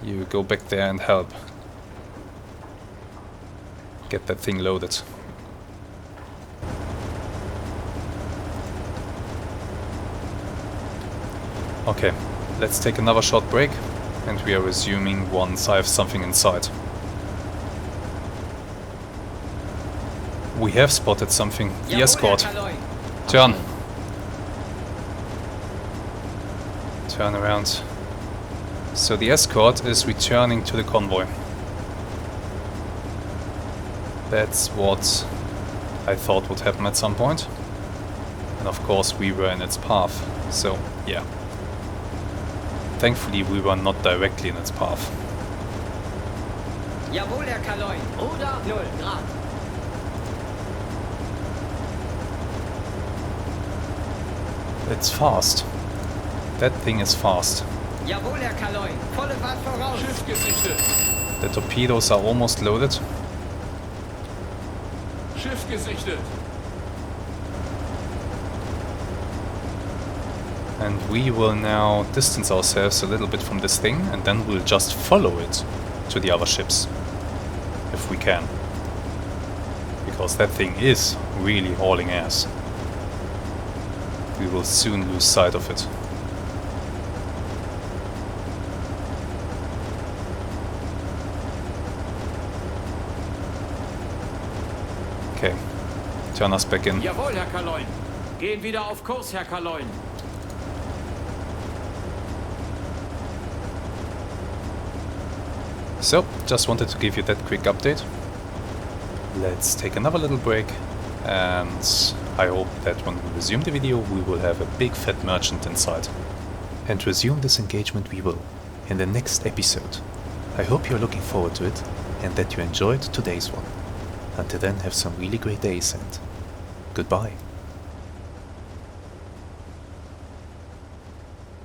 You go back there and help. Get that thing loaded. Okay, let's take another short break, and we are resuming once I have something in sight. We have spotted something. The escort. Turn. Turn around. So the escort is returning to the convoy. That's what I thought would happen at some point. And of course we were in its path. So, yeah. Thankfully we were not directly in its path. Jawohl, Herr Kaloin. Ruder 0 Grad. It's fast. That thing is fast. Jawohl, Herr Kaloin. Volle Fahrt voraus. Schiff gesichtet. The torpedoes are almost loaded. Schiff gesichtet. And we will now distance ourselves a little bit from this thing, and then we'll just follow it to the other ships. If we can. Because that thing is really hauling ass. We will soon lose sight of it. Okay. Turn us back in. Jawohl, Herr Kaloin. Gehen wieder auf Kurs, Herr Kaloin. So, just wanted to give you that quick update. Let's take another little break, and I hope that when we resume the video we will have a big fat merchant inside. And resume this engagement we will, in the next episode. I hope you're looking forward to it, and that you enjoyed today's one. Until then, have some really great days, and goodbye.